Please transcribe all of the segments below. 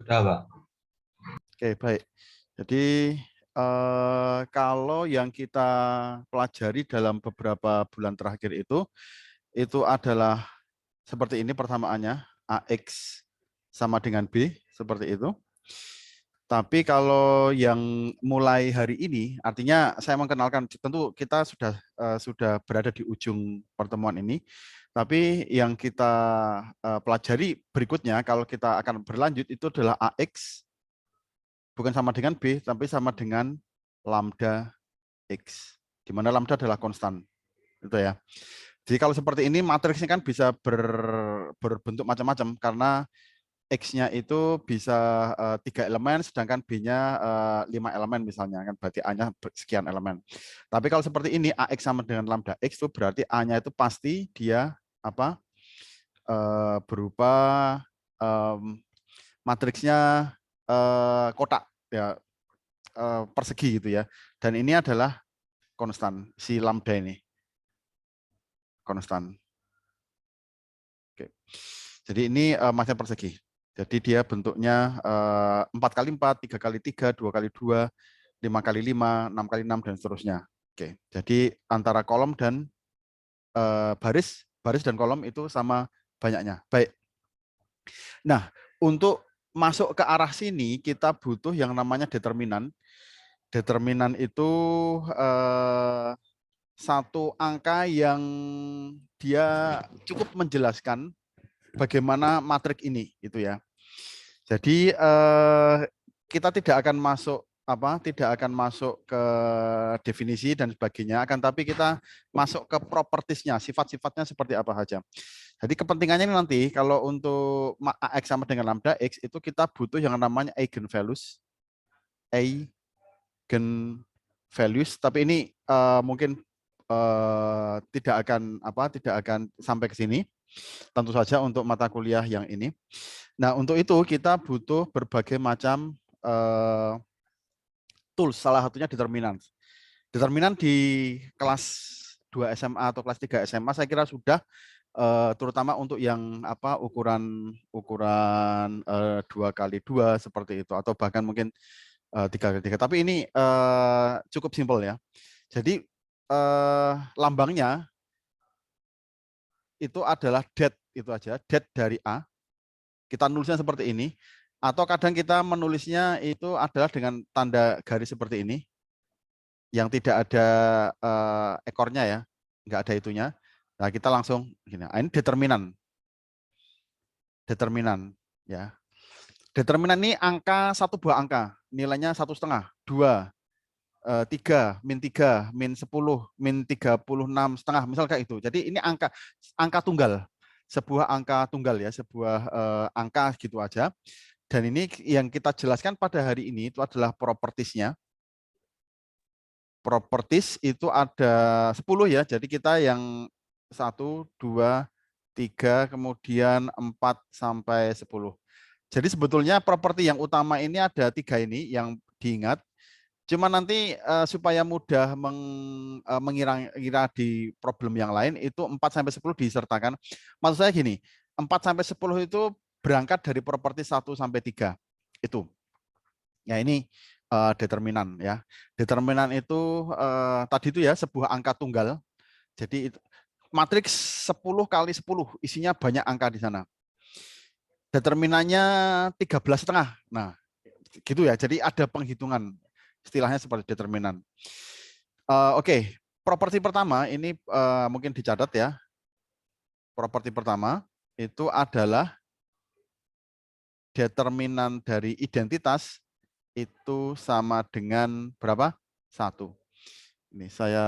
Sudah, Pak. Oke, baik. Jadi kalau yang kita pelajari dalam beberapa bulan terakhir itu adalah seperti ini pertamaannya, AX sama dengan B, seperti itu. Tapi kalau yang mulai hari ini, artinya saya mengenalkan, tentu kita sudah berada di ujung pertemuan ini. Tapi yang kita pelajari berikutnya, kalau kita akan berlanjut, itu adalah AX, bukan sama dengan B, tapi sama dengan lambda X, di mana lambda adalah konstan. Itu ya. Jadi kalau seperti ini, matriksnya kan bisa berbentuk macam-macam, karena X-nya itu bisa 3 elemen, sedangkan B-nya 5 elemen misalnya, kan berarti A-nya sekian elemen. Tapi kalau seperti ini, AX sama dengan lambda X, itu berarti A-nya itu pasti dia apa berupa matriksnya kotak, ya, persegi gitu ya. Dan ini adalah konstan, si lambda ini. Konstan. Oke. Jadi ini matriks persegi. Jadi dia bentuknya 4 kali 4, 3 kali 3, 2 kali 2, 5 kali 5, 6 kali 6, dan seterusnya. Oke. Jadi antara kolom dan baris dan kolom itu sama banyaknya. Baik. Nah, untuk masuk ke arah sini kita butuh yang namanya determinan. Determinan itu satu angka yang dia cukup menjelaskan bagaimana matriks ini, itu ya. Jadi kita tidak akan masuk ke definisi dan sebagainya, akan tapi kita masuk ke propertiesnya, sifat-sifatnya seperti apa saja. Jadi kepentingannya ini nanti kalau untuk AX sama dengan lambda X itu kita butuh yang namanya eigenvalues, tapi ini mungkin tidak akan sampai ke sini. Tentu saja untuk mata kuliah yang ini. Nah, untuk itu kita butuh berbagai macam tools, salah satunya determinan. Determinan di kelas 2 SMA atau kelas 3 SMA saya kira sudah, terutama untuk yang ukuran 2x2 seperti itu, atau bahkan mungkin 3x3. Tapi ini cukup simpel ya. Jadi lambangnya itu adalah det, itu aja, det dari A. Kita nulisnya seperti ini, atau kadang kita menulisnya itu adalah dengan tanda garis seperti ini, yang tidak ada ekornya ya, nggak ada itunya. Nah, kita langsung gini. Ini determinan. Determinan ya. Determinan ini angka, satu buah angka, nilainya 1,5, 2, 3, min 10, min 36,5, misal kayak itu. Jadi ini angka tunggal, sebuah angka tunggal ya, sebuah angka gitu aja. Dan ini yang kita jelaskan pada hari ini itu adalah propertiesnya. Properties itu ada 10 ya, jadi kita yang 1, 2, 3, kemudian 4 sampai 10. Jadi sebetulnya properti yang utama ini ada 3 ini yang diingat. Cuma nanti supaya mudah mengira-ngira di problem yang lain itu 4 sampai 10 disertakan. Maksud saya gini, 4 sampai 10 itu berangkat dari properti 1 sampai 3. Itu. Ya, ini determinan ya. Determinan itu tadi itu ya, sebuah angka tunggal. Jadi matriks 10 kali 10 isinya banyak angka di sana. Determinannya 13,5. Nah, gitu ya. Jadi ada penghitungan. Istilahnya seperti determinan. Oke, properti pertama ini mungkin dicatat ya. Properti pertama itu adalah determinan dari identitas itu sama dengan berapa? 1. Ini saya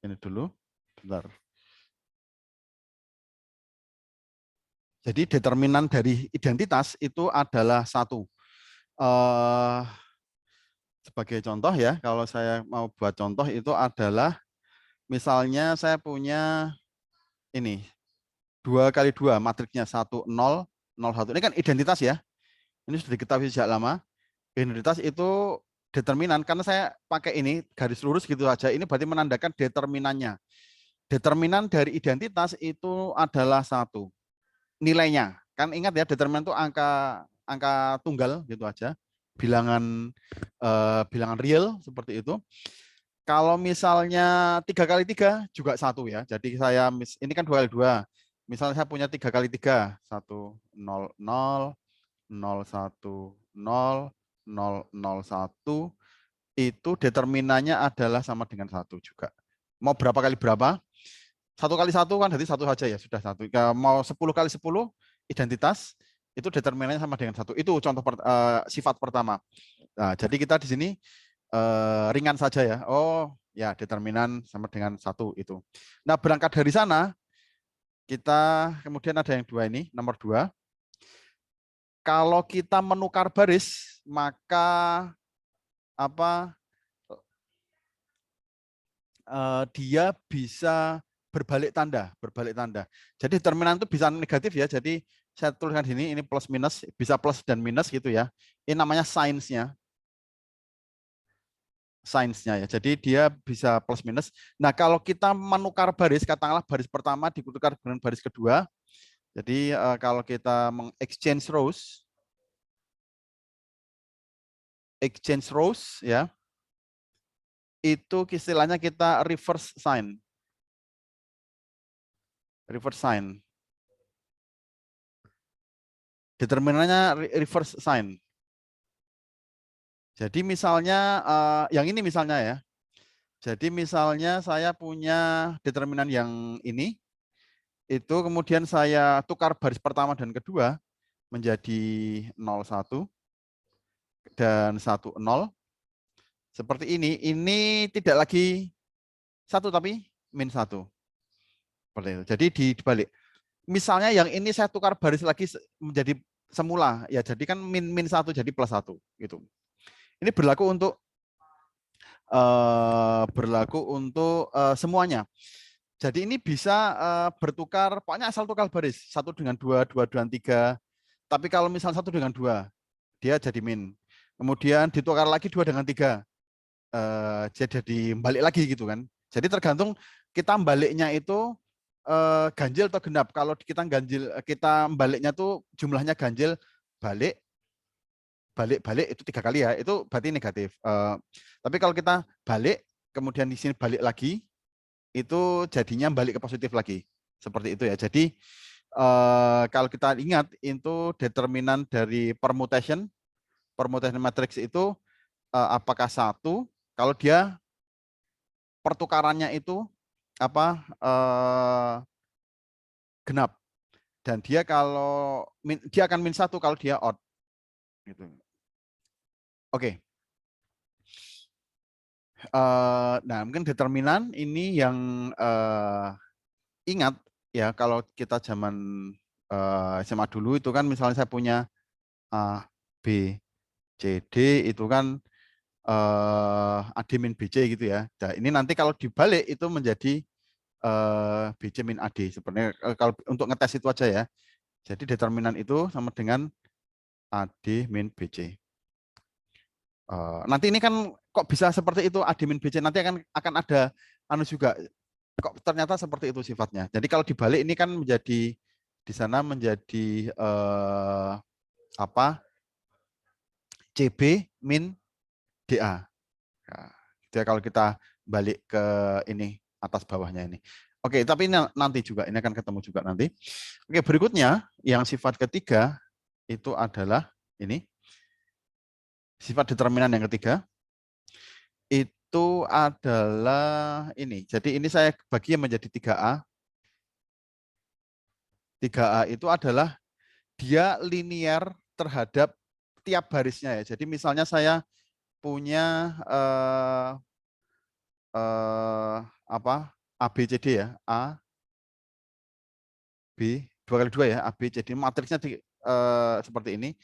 ini dulu. Bentar. Jadi determinan dari identitas itu adalah 1. Sebagai contoh ya, kalau saya mau buat contoh itu adalah misalnya saya punya ini 2 kali 2 matriksnya 1, 0, 0, 1. Ini kan identitas ya. Ini sudah diketahui sejak lama. Identitas itu determinan, karena saya pakai ini garis lurus gitu saja. Ini berarti menandakan determinannya. Determinan dari identitas itu adalah 1. Nilainya. Kan ingat ya, determinan itu angka tunggal gitu aja. Bilangan bilangan real seperti itu. Kalau misalnya 3 kali 3 juga 1 ya. Jadi saya ini kan 2 kali 2. Misalnya saya punya 3 kali 3, 1 0 0 0 1 0 0 0 1, itu determinannya adalah sama dengan 1 juga. Mau berapa kali berapa? 1 kali 1 kan berarti 1 saja ya, sudah 1. Mau 10 kali 10 identitas, itu determinannya sama dengan 1. Itu contoh sifat pertama. Nah, jadi kita di sini ringan saja ya. Oh ya, determinan sama dengan 1 itu. Nah, berangkat dari sana, kita kemudian ada yang 2 ini, nomor 2. Kalau kita menukar baris, maka apa dia bisa berbalik tanda, berbalik tanda. Jadi determinan itu bisa negatif ya. Jadi saya tuliskan ini plus minus, bisa plus dan minus gitu ya. Ini namanya signs-nya. Signs-nya ya. Jadi dia bisa plus minus. Nah, kalau kita menukar baris, katakanlah baris pertama ditukar dengan baris kedua. Jadi kalau kita exchange rows ya, itu istilahnya kita reverse sign. Reverse sign. Determinannya reverse sign. Jadi misalnya yang ini misalnya ya. Jadi misalnya saya punya determinan yang ini, itu kemudian saya tukar baris pertama dan kedua menjadi 01 dan 10. Seperti ini tidak lagi 1 tapi -1. Seperti itu. Jadi dibalik. Misalnya yang ini saya tukar baris lagi menjadi semula, ya jadi kan -1 jadi +1 gitu. Ini berlaku untuk semuanya. Jadi ini bisa bertukar, pokoknya asal tukar baris 1 dengan 2, 2 dengan 3. Tapi kalau misal 1 dengan 2, dia jadi min. Kemudian ditukar lagi 2 dengan 3, dia jadi balik lagi gitu kan. Jadi tergantung kita baliknya itu ganjil atau genap. Kalau kita baliknya tuh jumlahnya ganjil, balik itu 3 kali ya, itu berarti negatif. Tapi kalau kita balik, kemudian di sini balik lagi, itu jadinya balik ke positif lagi. Seperti itu ya. Jadi kalau kita ingat, itu determinan dari permutation matrix itu apakah 1, kalau dia pertukarannya itu genap. Dan dia kalau dia akan -1 kalau dia odd. Gitu. Oke. Nah, mungkin determinan ini yang ingat ya, kalau kita zaman SMA dulu itu kan misalnya saya punya A, B, C, D itu kan AD min BC gitu ya. Nah, ini nanti kalau dibalik itu menjadi BC min AD. Sebenarnya kalau untuk ngetes itu aja ya. Jadi determinan itu sama dengan AD min BC. Nanti ini kan kok bisa seperti itu AD min BC, nanti akan ada juga, kok ternyata seperti itu sifatnya. Jadi kalau dibalik ini kan menjadi di sana menjadi CB min DA. Nah, gitu ya kalau kita balik ke ini atas bawahnya ini. Oke, tapi ini nanti juga, ini akan ketemu juga nanti. Oke, berikutnya yang sifat ketiga itu adalah ini. Sifat determinan yang ketiga itu adalah ini. Jadi ini saya bagi menjadi 3A. 3A itu adalah dia linear terhadap tiap barisnya ya. Jadi misalnya saya punya A, B, C, D ya. A, B, 2 kali 2 ya. A, B, C, D. Matriksnya seperti ini.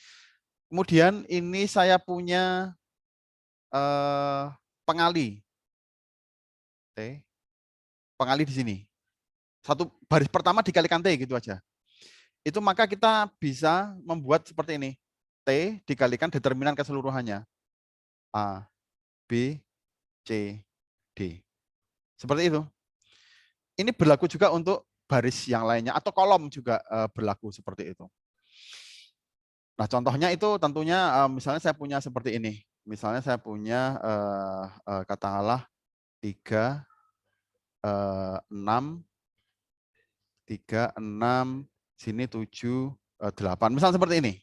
Kemudian ini saya punya pengali. Pengali di sini. Satu baris pertama dikalikan T gitu aja. Itu maka kita bisa membuat seperti ini. T dikalikan determinan keseluruhannya. A, B, C, D. Seperti itu. Ini berlaku juga untuk baris yang lainnya atau kolom juga berlaku seperti itu. Nah, contohnya itu tentunya misalnya saya punya seperti ini. Misalnya saya punya katakanlah 3, 6, 3, 6, sini 7, 8. Misal seperti ini.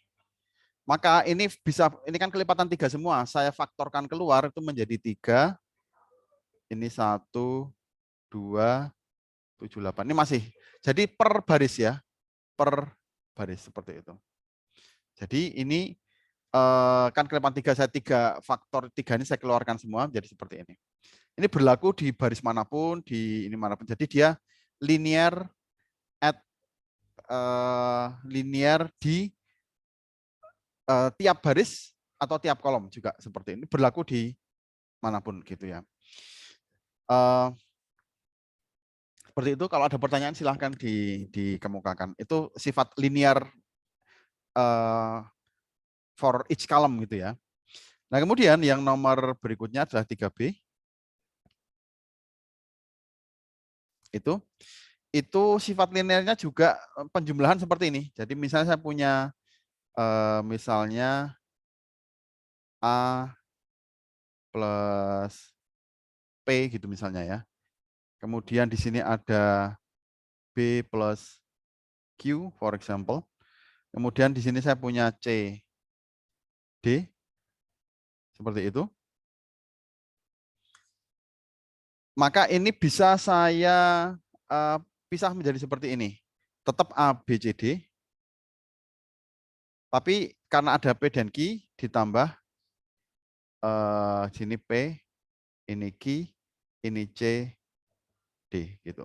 Maka ini bisa, ini kan kelipatan 3 semua. Saya faktorkan keluar itu menjadi 3. Ini 1, 2, 7, 8. Ini masih. Jadi per baris ya. Per baris seperti itu. Jadi ini kan kelipatan 3, saya 3 faktor 3 ini saya keluarkan semua jadi seperti ini. Ini berlaku di baris manapun, di ini manapun. Jadi dia linear at linear di tiap baris atau tiap kolom juga seperti ini. Berlaku di manapun gitu ya. Seperti itu. Kalau ada pertanyaan silahkan dikemukakan. Itu sifat linear for each column gitu ya. Nah, kemudian yang nomor berikutnya adalah 3B. Itu sifat linearnya juga penjumlahan seperti ini. Jadi misalnya saya punya misalnya A plus P gitu misalnya ya. Kemudian di sini ada B plus Q for example. Kemudian di sini saya punya C, D seperti itu. Maka ini bisa saya pisah menjadi seperti ini. Tetap A, B, C, D. Tapi karena ada P dan Q ditambah sini P, ini Q, ini C, D gitu.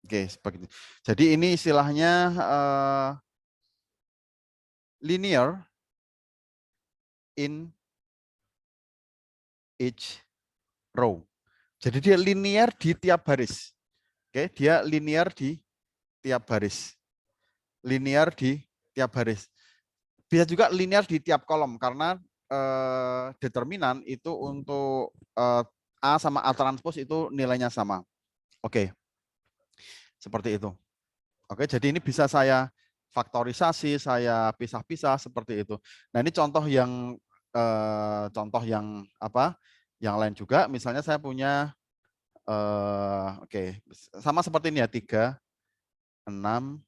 Oke, seperti itu. Jadi ini istilahnya linear in each row. Jadi dia linear di tiap baris. Oke, dia linear di tiap baris. Linear di tiap baris. Bisa juga linear di tiap kolom karena determinan itu untuk A sama A transpose itu nilainya sama. Oke. Seperti itu. Oke, jadi ini bisa saya faktorisasi, saya pisah-pisah seperti itu. Nah, ini contoh yang apa? Yang lain juga, misalnya saya punya oke, sama seperti ini ya, 3, 6,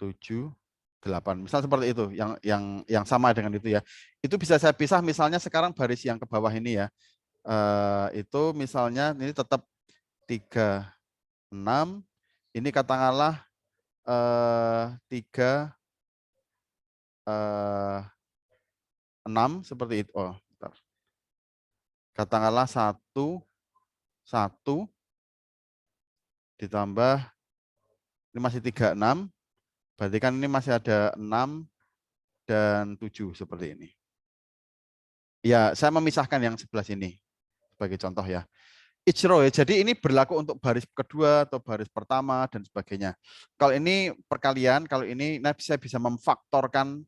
7, 8. Misal seperti itu, yang sama dengan itu ya. Itu bisa saya pisah misalnya sekarang baris yang ke bawah ini ya. Itu misalnya ini tetap 3, 6, ini katakanlah 3, 6 seperti itu. Oh, bentar. Katakanlah 1, 1 ditambah ini masih 3, 6. Berarti kan ini masih ada 6 dan 7 seperti ini. Ya, saya memisahkan yang sebelah sini sebagai contoh ya. Each row ya. Jadi ini berlaku untuk baris kedua atau baris pertama dan sebagainya. Kalau ini perkalian, kalau ini saya bisa memfaktorkan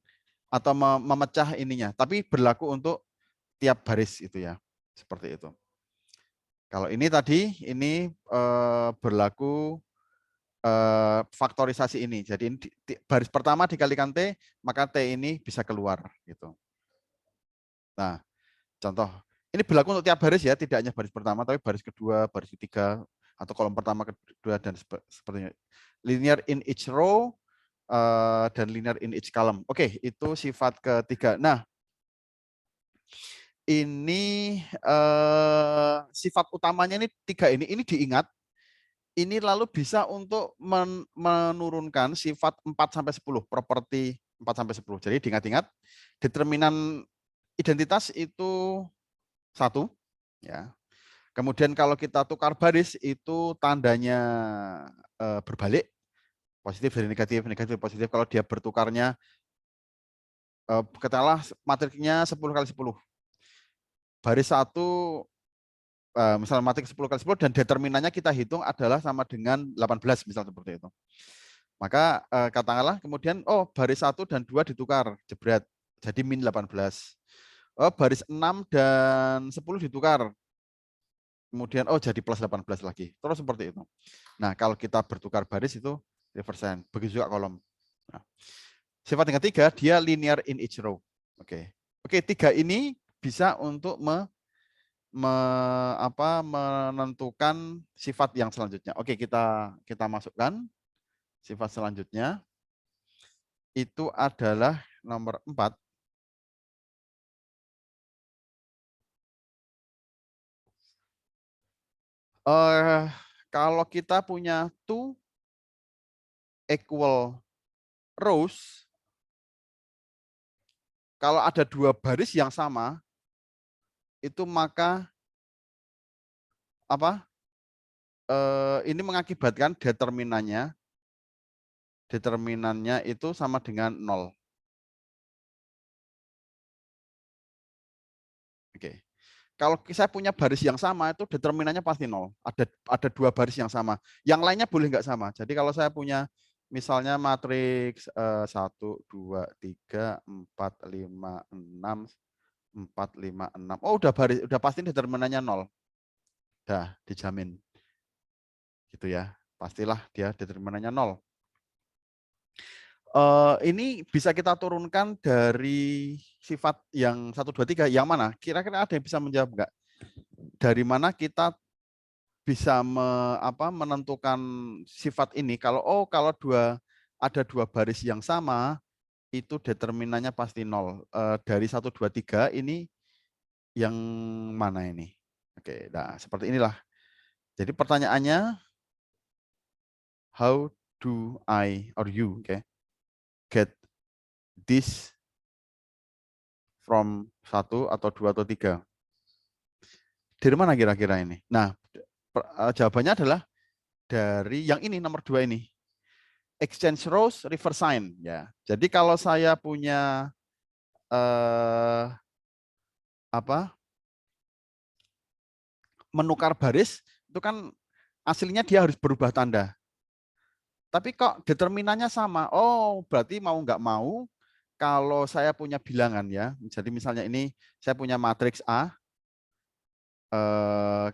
atau memecah ininya. Tapi berlaku untuk tiap baris itu ya. Seperti itu. Kalau ini tadi, ini berlaku faktorisasi ini. Jadi ini baris pertama dikalikan T, maka T ini bisa keluar. Gitu. Nah, contoh. Ini berlaku untuk tiap baris ya, tidak hanya baris pertama, tapi baris kedua, baris ketiga, atau kolom pertama, kedua, dan sepertinya. Linear in each row, dan linear in each column. Oke, itu sifat ketiga. Nah, ini sifat utamanya ini 3 ini diingat. Ini lalu bisa untuk menurunkan sifat 4-10, properti 4-10. Jadi diingat-ingat, determinan identitas itu 1. Ya. Kemudian kalau kita tukar baris itu tandanya berbalik, positif dari negatif, negatif positif. Kalau dia bertukarnya, katakanlah matriknya 10x10. Baris 1, misalnya matrik 10x10 dan determinannya kita hitung adalah sama dengan 18, misal seperti itu. Maka katakanlah kemudian, oh baris 1 dan 2 ditukar, jebret, jadi min 18. Oh baris 6 dan 10 ditukar, kemudian jadi plus 18 lagi. Terus seperti itu. Nah, kalau kita bertukar baris itu reverse sign. Begitu juga kolom. Nah, sifat yang ketiga, dia linear in each row. Oke, tiga ini bisa untuk menentukan sifat yang selanjutnya. Oke, kita masukkan sifat selanjutnya. Itu adalah nomor 4. Kalau kita punya two equal rows, kalau ada dua baris yang sama, itu maka ini mengakibatkan determinannya itu sama dengan 0. Oke. Kalau saya punya baris yang sama, itu determinannya pasti 0. Ada dua baris yang sama. Yang lainnya boleh nggak sama. Jadi kalau saya punya misalnya matriks 1, 2, 3, 4, 5, 6, 4, 5, 6. Oh, udah pasti determinannya 0. Udah dijamin. Gitu ya. Pastilah dia determinannya 0. Ini bisa kita turunkan dari sifat yang 1, 2, 3. Yang mana? Kira-kira ada yang bisa menjawab nggak? Dari mana kita bisa menentukan sifat ini? Kalau ada dua baris yang sama, itu determinannya pasti 0. Dari 1, 2, 3 ini yang mana ini? Oke, nah seperti inilah. Jadi pertanyaannya, how do I or you get this from 1 atau 2 atau 3? Dari mana kira-kira ini? Nah, jawabannya adalah dari yang ini, nomor 2 ini. Exchange rows, reverse sign. Ya. Jadi kalau saya punya menukar baris, itu kan aslinya dia harus berubah tanda. Tapi kok determinannya sama? Oh, berarti mau nggak mau, kalau saya punya bilangan ya, jadi misalnya ini saya punya matriks A,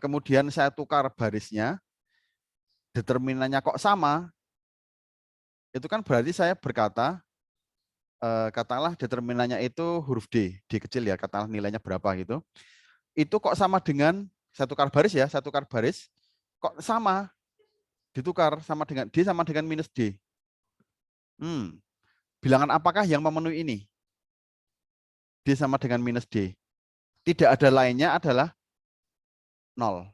kemudian saya tukar barisnya, determinannya kok sama, itu kan berarti saya berkata, katakanlah determinannya itu huruf D kecil ya, katakanlah nilainya berapa gitu. Itu kok sama dengan, saya tukar baris, kok sama, ditukar sama dengan D sama dengan minus D. Bilangan apakah yang memenuhi ini? D sama dengan minus D. Tidak ada lainnya adalah 0.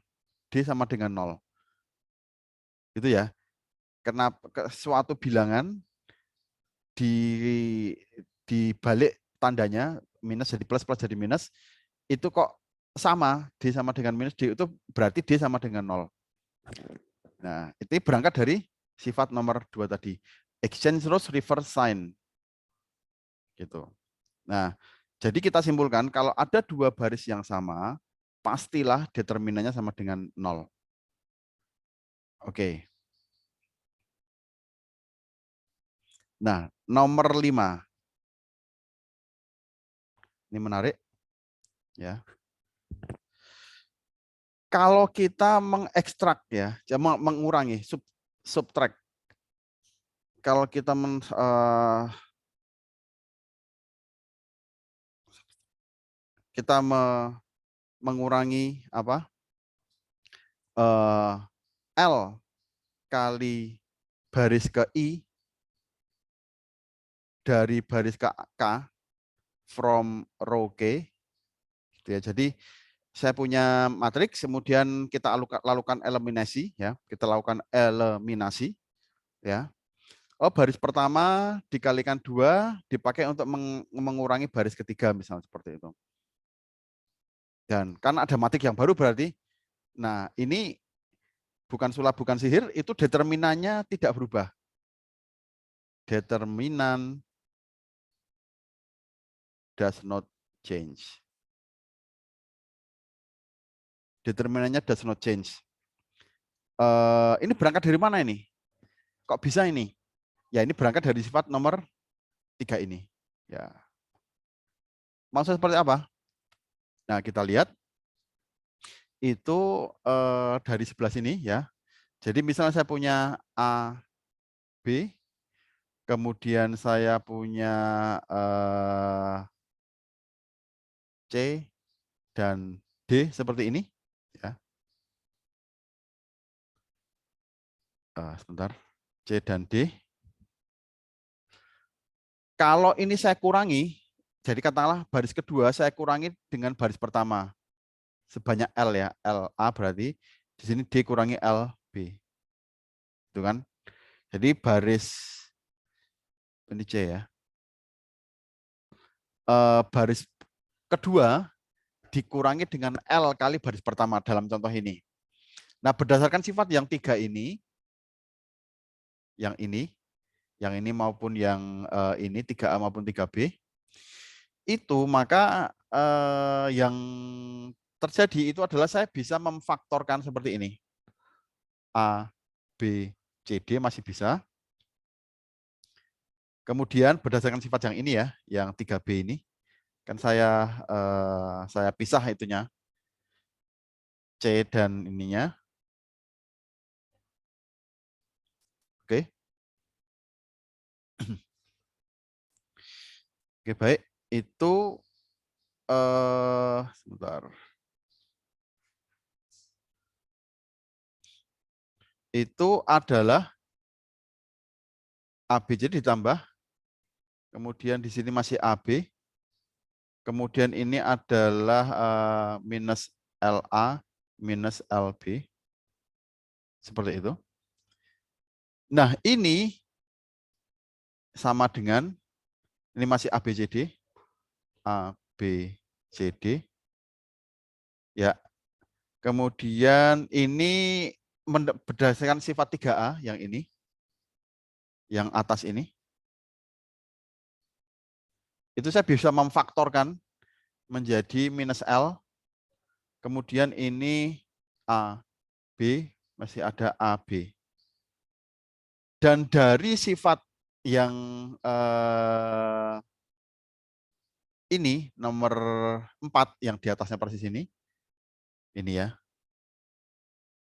D sama dengan 0. Itu ya. Kenapa suatu bilangan dibalik tandanya minus jadi plus, plus jadi minus, itu kok sama, D sama dengan minus D, itu berarti D sama dengan 0. Nah, itu berangkat dari sifat nomor 2 tadi. Exchange rows, reverse sign. Gitu. Nah, jadi kita simpulkan kalau ada dua baris yang sama, pastilah determinannya sama dengan 0. Oke. Nah, nomor 5. Ini menarik. Ya. Kalau kita mengekstrak ya, mengurangi, subtract. Kalau kita mengurangi L kali baris ke I dari baris ke K from row K. Gitu ya. Jadi saya punya matriks, kemudian kita lakukan eliminasi, ya. Kita lakukan eliminasi, ya. Oh, baris pertama dikalikan 2 dipakai untuk mengurangi baris ketiga, misalnya seperti itu. Dan karena ada matrik yang baru berarti, nah ini bukan sulap, bukan sihir, itu determinannya tidak berubah. Determinan does not change. Determinannya does not change. Ini berangkat dari mana ini? Kok bisa ini? Ya ini berangkat dari sifat nomor 3 ini. Ya. Maksudnya seperti apa? Nah kita lihat. itu dari sebelah sini ya. Jadi misalnya saya punya A, B, kemudian saya punya C dan D seperti ini. Ya. Sebentar, C dan D. Kalau ini saya kurangi, jadi katakanlah baris kedua saya kurangi dengan baris pertama. Sebanyak L ya, LA berarti di sini D kurangi LB. Itu kan? Jadi baris ini C ya. Baris kedua dikurangi dengan L kali baris pertama dalam contoh ini. Nah, berdasarkan sifat yang tiga ini, yang ini maupun yang ini 3A maupun 3B, itu maka yang terjadi itu adalah saya bisa memfaktorkan seperti ini. A, B, C, D masih bisa. Kemudian berdasarkan sifat yang ini ya, yang 3B ini, kan saya pisah itunya, C dan ininya. Oke. Oke, baik. Itu sebentar. Itu adalah ABC ditambah, kemudian di sini masih AB, kemudian ini adalah minus LA minus LB, seperti itu. Nah, ini sama dengan, ini masih ABCD, ABCD, ya. Kemudian ini berdasarkan sifat 3A yang ini, yang atas ini, itu saya bisa memfaktorkan menjadi minus L, kemudian ini A, B, masih ada AB. Dan dari sifat yang ini, nomor 4, yang di atasnya persis ini ya,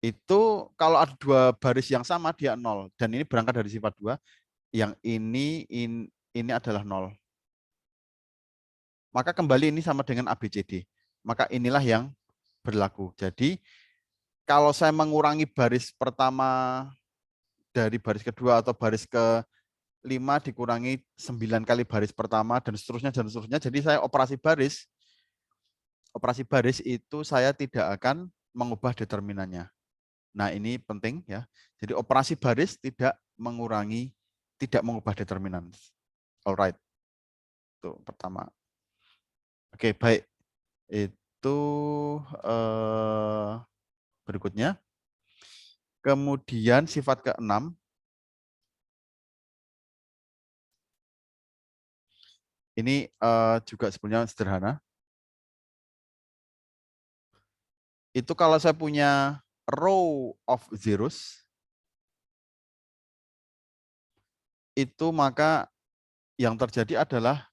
itu kalau ada dua baris yang sama, dia 0. Dan ini berangkat dari sifat 2, yang ini adalah 0. Maka kembali ini sama dengan ABCD. Maka inilah yang berlaku. Jadi kalau saya mengurangi baris pertama dari baris kedua atau baris ke-5 dikurangi 9 kali baris pertama dan seterusnya dan seterusnya. Jadi saya operasi baris itu saya tidak akan mengubah determinannya. Nah, ini penting ya. Jadi operasi baris tidak mengubah determinan. Alright. Itu pertama. Oke, baik. Itu berikutnya. Kemudian sifat ke-6, ini juga sebenarnya sederhana. Itu kalau saya punya row of zeros, itu maka yang terjadi adalah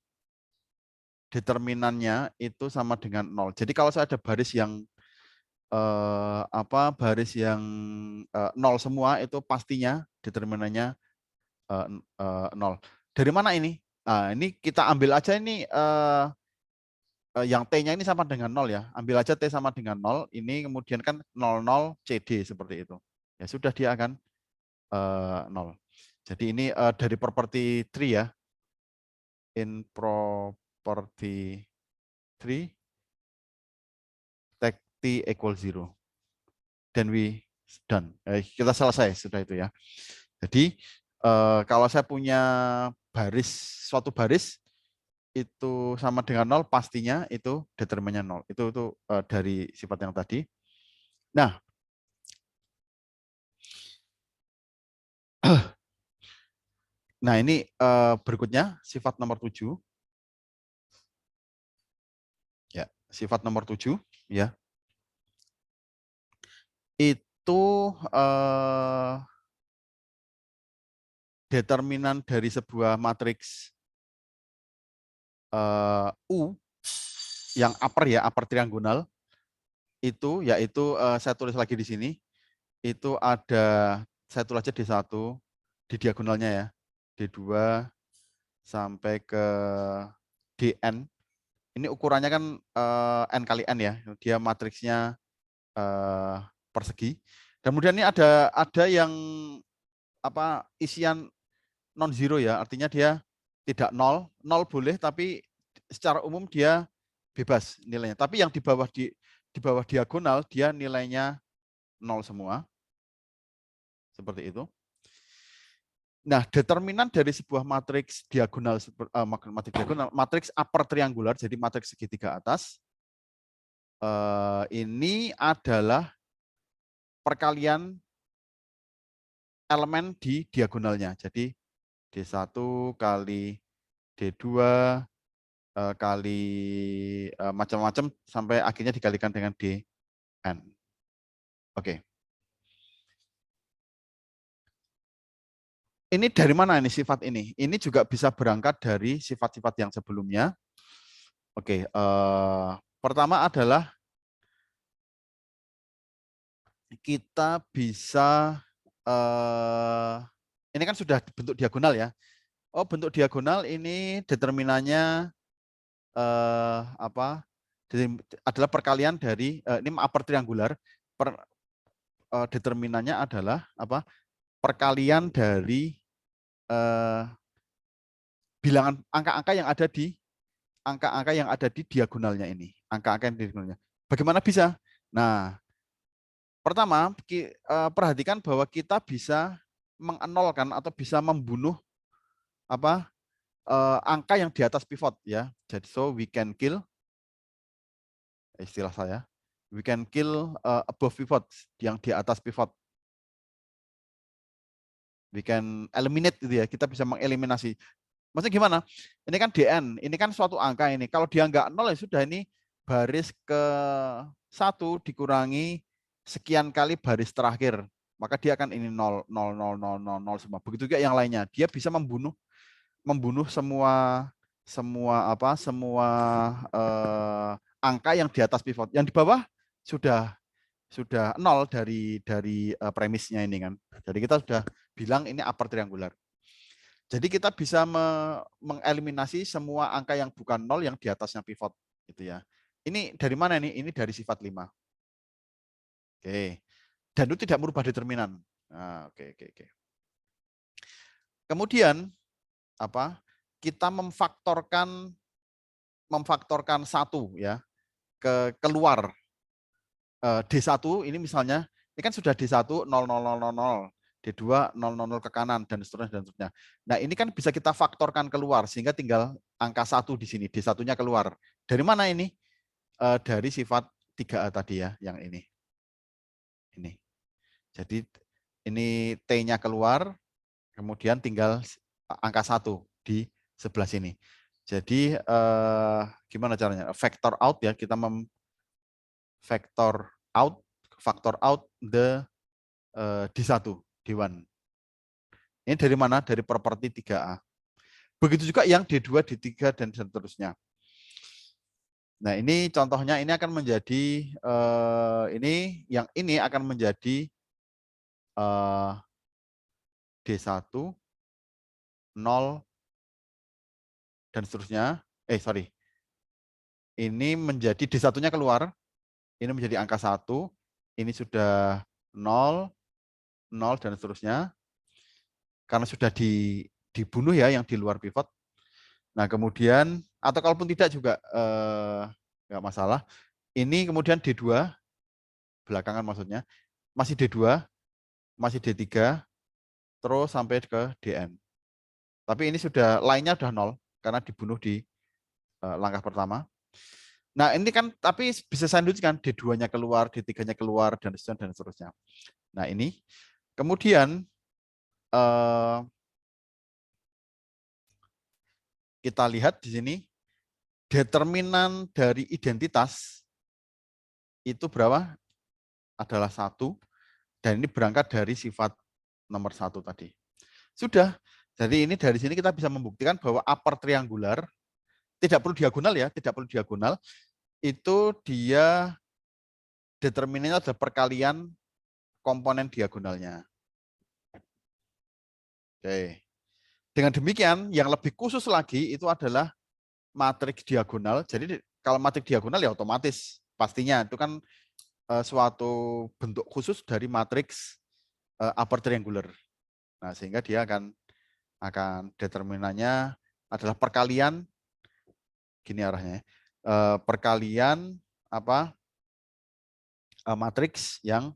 determinannya itu sama dengan 0. Jadi kalau saya ada baris yang baris yang 0 semua, itu pastinya determinannya 0. Dari mana ini? Nah, ini kita ambil aja ini yang T-nya ini sama dengan 0 ya. Ambil aja T sama dengan 0, ini kemudian kan 00 CD seperti itu. Ya sudah, dia akan 0. Jadi ini dari property tree ya. In property tree, take T equal 0. Then we done. Kita selesai sudah itu ya. Jadi kalau saya punya suatu baris itu sama dengan 0, pastinya itu determinnya 0. Itu dari sifat yang tadi. Nah, ini berikutnya sifat nomor 7. Ya, sifat nomor 7 ya. Itu determinan dari sebuah matriks U yang upper ya, upper triangunal, itu yaitu saya tulis lagi di sini, itu ada, saya tulis aja D1 di diagonalnya ya, D2 sampai ke DN. Ini ukurannya kan N kali N ya, dia matriksnya persegi. Kemudian ini ada yang apa isian non zero ya, artinya dia tidak nol, nol boleh tapi secara umum dia bebas nilainya. Tapi yang di bawah diagonal dia nilainya nol semua. Seperti itu. Nah, determinan dari sebuah matriks diagonal, matriks upper triangular, jadi matriks segitiga atas, ini adalah perkalian elemen di diagonalnya. Jadi D1 kali D2 kali macam-macam sampai akhirnya dikalikan dengan DN. Oke. Ini dari mana ini sifat ini? Ini juga bisa berangkat dari sifat-sifat yang sebelumnya. Oke, pertama adalah kita bisa ini kan sudah bentuk diagonal ya. Oh, bentuk diagonal ini determinannya apa? Adalah perkalian dari ini upper triangular. Determinannya adalah apa? Perkalian dari bilangan angka-angka yang ada di diagonalnya ini. Angka-angka yang di diagonalnya. Bagaimana bisa? Nah, pertama, perhatikan bahwa kita bisa mengenolkan atau bisa membunuh apa angka yang di atas pivot ya. Jadi so we can kill, istilah saya, we can kill above pivot, yang di atas pivot. We can eliminate gitu ya. Kita bisa mengeliminasi. Maksudnya gimana? Ini kan DN, ini kan suatu angka ini. Kalau dia nggak nol ya sudah, ini baris ke 1 dikurangi sekian kali baris terakhir. Maka dia akan ini 0, 0, 0, 0, 0, 0 semua. Begitu juga yang lainnya. Dia bisa membunuh semua angka yang di atas pivot. Yang di bawah sudah nol dari premisnya ini kan. Jadi kita sudah bilang ini upper triangular. Jadi kita bisa mengeliminasi semua angka yang bukan nol yang di atasnya pivot gitu ya. Ini dari mana ini? Ini dari sifat 5. Oke. Dan itu tidak merubah determinan. Nah, oke. Kemudian apa? Kita memfaktorkan 1 ya keluar D1 ini misalnya, ini kan sudah D1 0, 0, 0, 0, 0. D2 0, 0, 0 ke kanan dan seterusnya. Nah, ini kan bisa kita faktorkan keluar sehingga tinggal angka 1 di sini, D1-nya keluar. Dari mana ini? Dari sifat 3A tadi ya, yang ini. Ini. Jadi ini T-nya keluar, kemudian tinggal angka 1 di sebelah sini. Jadi gimana caranya? Factor out ya, kita factor out the D1, D1. Ini dari mana? Dari properti 3A. Begitu juga yang D2, D3, dan seterusnya. Nah, ini contohnya ini akan menjadi, ini akan menjadi D1, 0, dan seterusnya. Ini menjadi D1-nya keluar, ini menjadi angka 1, ini sudah 0, 0, dan seterusnya. Karena sudah dibunuh ya yang di luar pivot. Nah, kemudian atau kalaupun tidak juga nggak masalah. Ini kemudian D2 belakangan maksudnya masih D2, masih D3, terus sampai ke DN. Tapi ini sudah lainnya sudah 0 karena dibunuh di langkah pertama. Nah, ini kan tapi bisa sandwich kan, D2-nya keluar, D3-nya keluar, dan seterusnya. Nah, ini kemudian kita lihat di sini determinan dari identitas itu berapa? Adalah 1, dan ini berangkat dari sifat nomor 1 tadi. Sudah. Jadi ini dari sini kita bisa membuktikan bahwa upper triangular tidak perlu diagonal ya, tidak perlu diagonal. Itu dia determinannya adalah perkalian komponen diagonalnya. Oke. Dengan demikian, yang lebih khusus lagi itu adalah matriks diagonal. Jadi kalau matriks diagonal ya otomatis pastinya itu kan suatu bentuk khusus dari matriks upper triangular. Nah, sehingga dia akan determinannya adalah perkalian gini arahnya. Perkalian apa matriks yang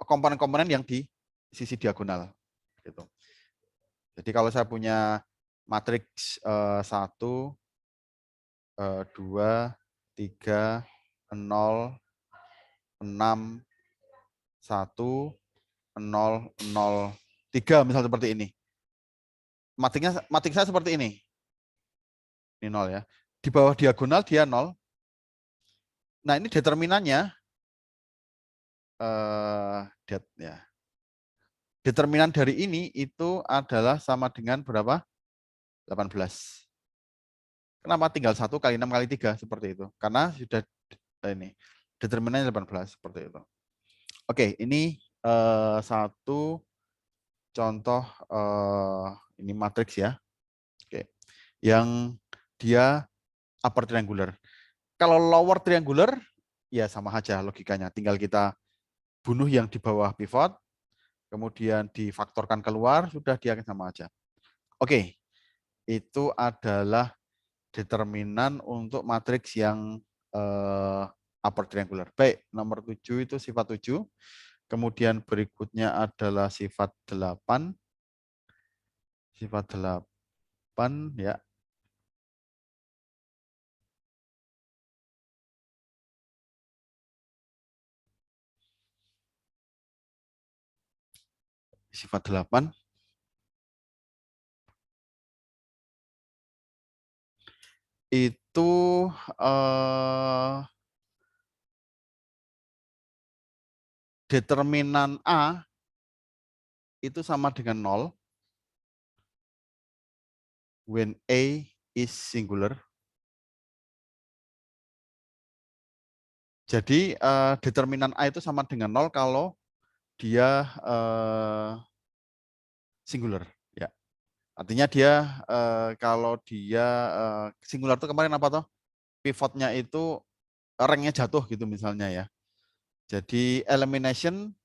komponen-komponen yang di sisi diagonal gitu. Jadi kalau saya punya matriks 1 2 3 0 6 1 0 0 3 misal seperti ini. Matriksnya seperti ini. Ini 0 ya. Di bawah diagonal dia 0. Nah, ini determinannya ya. Determinan dari ini itu adalah sama dengan berapa? 18. Kenapa tinggal 1 kali 6 kali 3 seperti itu? Karena sudah ini determinannya 18 seperti itu. Oke, ini satu contoh ini matriks ya. Oke. Yang dia upper triangular. Kalau lower triangular ya sama aja logikanya. Tinggal kita bunuh yang di bawah pivot, kemudian difaktorkan keluar, sudah dia sama aja. Oke. Itu adalah determinan untuk matriks yang upper triangular. Baik, nomor 7 itu sifat 7. Kemudian berikutnya adalah sifat 8. Sifat 8 ya. Sifat 8 itu determinan A itu sama dengan 0 when A is singular. Jadi determinan A itu sama dengan 0 kalau dia singular. Ya. Artinya dia kalau dia singular itu kemarin apa toh? Pivotnya itu ranknya jatuh gitu misalnya ya. Jadi elimination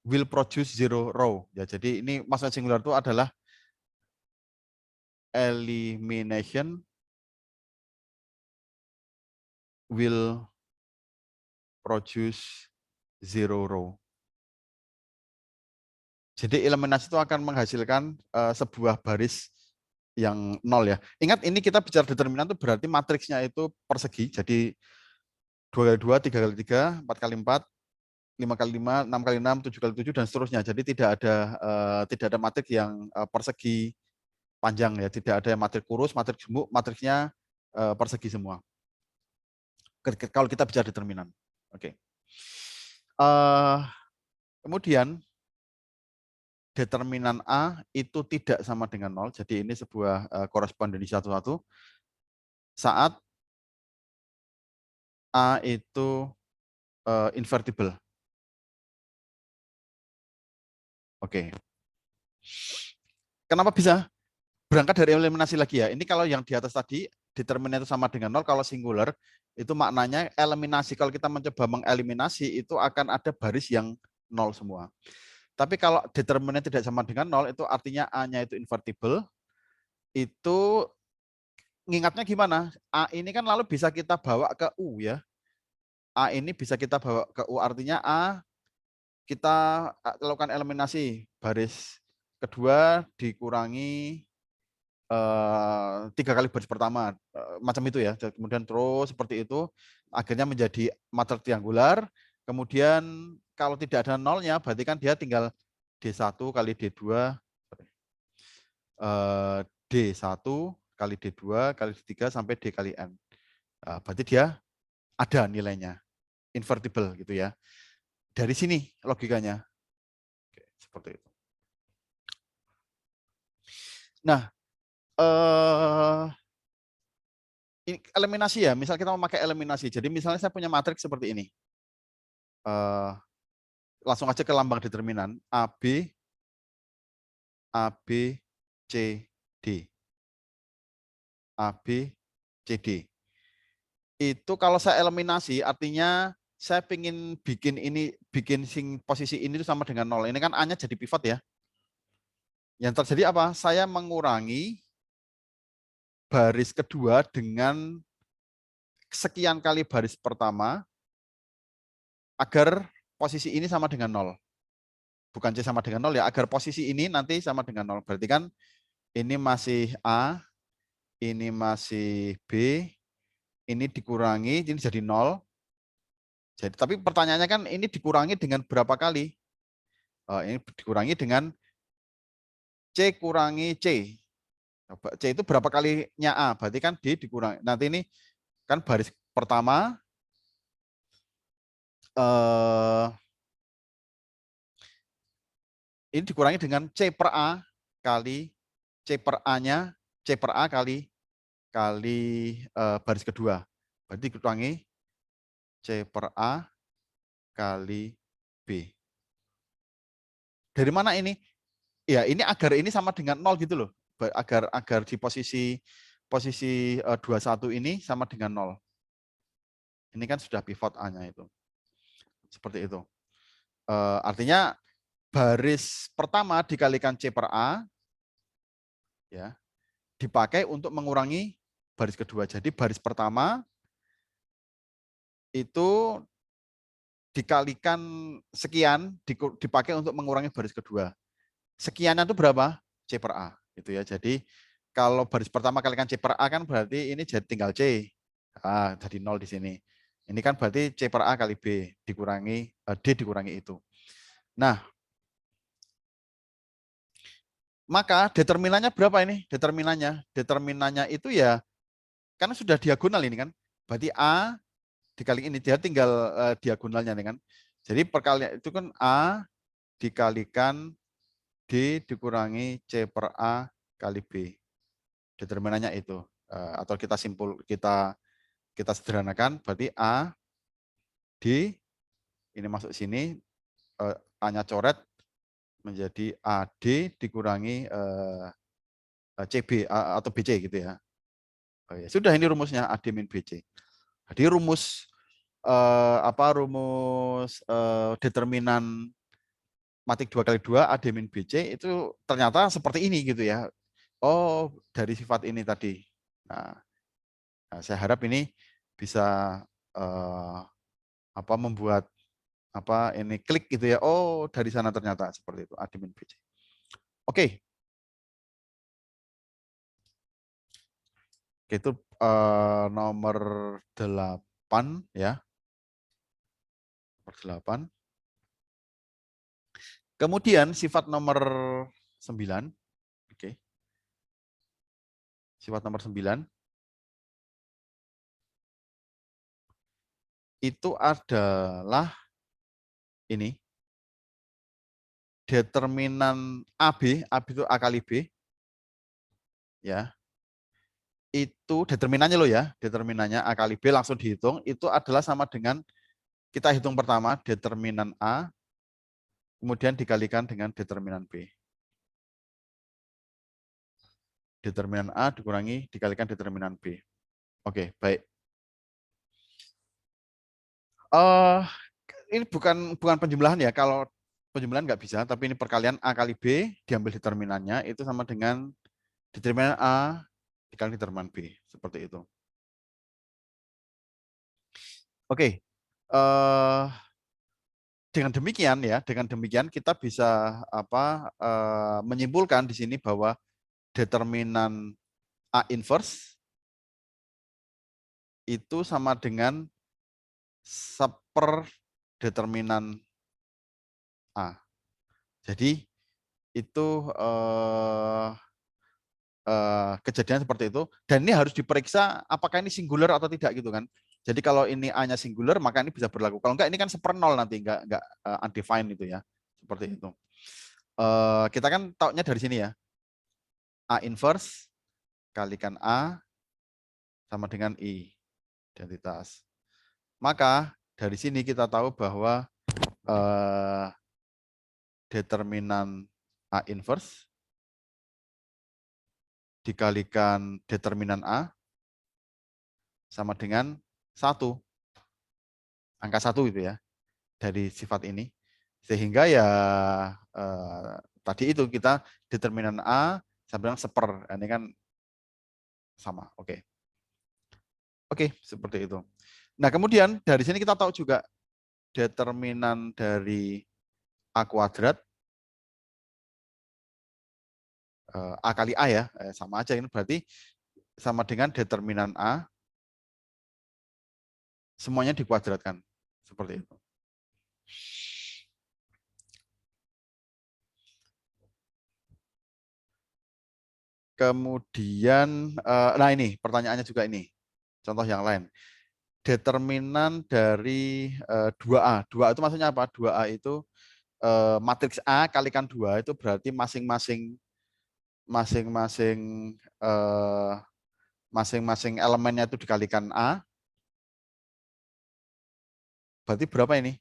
will produce zero row. Ya, jadi ini maksudnya singular itu adalah elimination will produce zero row. Jadi eliminasi itu akan menghasilkan sebuah baris yang 0 ya. Ingat ini kita bicara determinan itu berarti matriksnya itu persegi. Jadi 2 kali 2, 3 kali 3, 4 kali 4, 5 kali 5, 6 kali 6, 7 kali 7 dan seterusnya. Jadi tidak ada matriks yang persegi panjang ya, tidak ada yang matriks kurus, matriks gemuk, matriksnya persegi semua. Kalau kita bicara determinan. Oke. Kemudian determinan A itu tidak sama dengan 0. Jadi ini sebuah korespondensi satu-satu. Saat A itu invertible. Oke. Kenapa bisa? Berangkat dari eliminasi lagi ya. Ini kalau yang di atas tadi determinan itu sama dengan 0, kalau singular itu maknanya eliminasi. Kalau kita mencoba mengeliminasi itu akan ada baris yang 0 semua. Tapi kalau determinan tidak sama dengan 0 itu artinya A-nya itu invertible. Itu ngingatnya gimana? A ini kan lalu bisa kita bawa ke U ya. A ini bisa kita bawa ke U, artinya A kita lakukan eliminasi. Baris kedua dikurangi 3 kali baris pertama, macam itu ya. Kemudian terus seperti itu, akhirnya menjadi matriks triangular. Kemudian kalau tidak ada nolnya, berarti kan dia tinggal D1 kali D2, D1 kali D2 kali D3 sampai D kali N. Berarti dia ada nilainya, invertible gitu ya. Dari sini logikanya. Oke, seperti itu. Nah, ini eliminasi ya, misal kita mau pakai eliminasi. Jadi misalnya saya punya matriks seperti ini. langsung aja ke lambang determinan AB, AB, C, D. AB, CD. Itu kalau saya eliminasi artinya saya ingin bikin ini, bikin posisi ini itu sama dengan 0. Ini kan A-nya jadi pivot ya. Yang terjadi apa? Saya mengurangi baris kedua dengan sekian kali baris pertama agar posisi ini sama dengan 0. Bukan C sama dengan 0 ya, agar posisi ini nanti sama dengan 0. Berarti kan ini masih A, ini masih B, ini dikurangi, ini jadi 0. Jadi, tapi pertanyaannya kan ini dikurangi dengan berapa kali? Ini dikurangi dengan C kurangi C. C itu berapa kalinya A? Berarti kan D dikurangi. Nanti ini kan baris pertama ini dikurangi dengan C per A kali C per A-nya, C per A kali baris kedua. Berarti dikurangi C per A kali B. Dari mana ini? Ya, ini agar ini sama dengan 0 gitu loh. Agar di posisi 21 ini sama dengan 0. Ini kan sudah pivot A-nya itu. Seperti itu. Artinya baris pertama dikalikan C per A ya, dipakai untuk mengurangi baris kedua. Jadi baris pertama itu dikalikan sekian dipakai untuk mengurangi baris kedua. Sekiannya itu berapa? C per A gitu ya. Jadi kalau baris pertama kalikan C per A kan berarti ini jadi tinggal C. Jadi 0 di sini. Ini kan berarti C per A kali B dikurangi D dikurangi itu. Nah, maka determinannya berapa ini? Determinannya itu ya karena sudah diagonal ini kan. Berarti A dikali ini dia tinggal diagonalnya nih kan. Jadi perkalian itu kan A dikalikan D dikurangi C per A kali B. Determinannya itu. Atau kita sederhanakan berarti A D ini masuk sini A-nya coret menjadi AD dikurangi CB atau BC gitu ya. Sudah ini rumusnya AD min BC. Jadi rumus determinan matik 2 kali 2 AD min BC itu ternyata seperti ini gitu ya. Oh, dari sifat ini tadi. Nah, saya harap ini bisa membuat ini klik gitu ya. Oh, dari sana ternyata seperti itu AD min BC. Oke. Itu nomor 8 ya. Nomor 8. Kemudian sifat nomor 9. Oke. Sifat nomor 9 itu adalah ini determinan AB itu A kali B ya. Itu determinannya loh ya, determinannya A kali B langsung dihitung itu adalah sama dengan kita hitung pertama determinan A kemudian dikalikan dengan determinan B. Determinan A dikurangi dikalikan determinan B. Oke, baik. Ini bukan penjumlahan ya. Kalau penjumlahan nggak bisa, tapi ini perkalian A kali B diambil determinannya itu sama dengan determinan A dikali determinan B. Seperti itu. Oke. Dengan demikian kita bisa menyimpulkan di sini bahwa determinan A inverse itu sama dengan seper determinan A. Jadi itu kejadian seperti itu. Dan ini harus diperiksa apakah ini singular atau tidak gitu kan. Jadi kalau ini A-nya singular maka ini bisa berlaku. Kalau enggak ini kan seper-nol nanti enggak undefined itu ya. Seperti itu. Kita kan taunya dari sini ya. A inverse kalikan A sama dengan I identitas. Maka dari sini kita tahu bahwa determinan A inverse dikalikan determinan A sama dengan 1. Angka 1 itu ya, dari sifat ini. Sehingga ya tadi itu kita determinan A sama dengan 1/. Ini kan sama. Oke. Oke, seperti itu. Nah, kemudian dari sini kita tahu juga determinan dari A kuadrat A kali A ya, sama aja ini berarti sama dengan determinan A semuanya dikuadratkan seperti itu. Kemudian, nah ini pertanyaannya juga ini, contoh yang lain. Determinan dari 2A. 2A itu maksudnya apa? 2A itu matriks A kalikan 2 itu berarti masing-masing elemennya itu dikalikan A. Berarti berapa ini?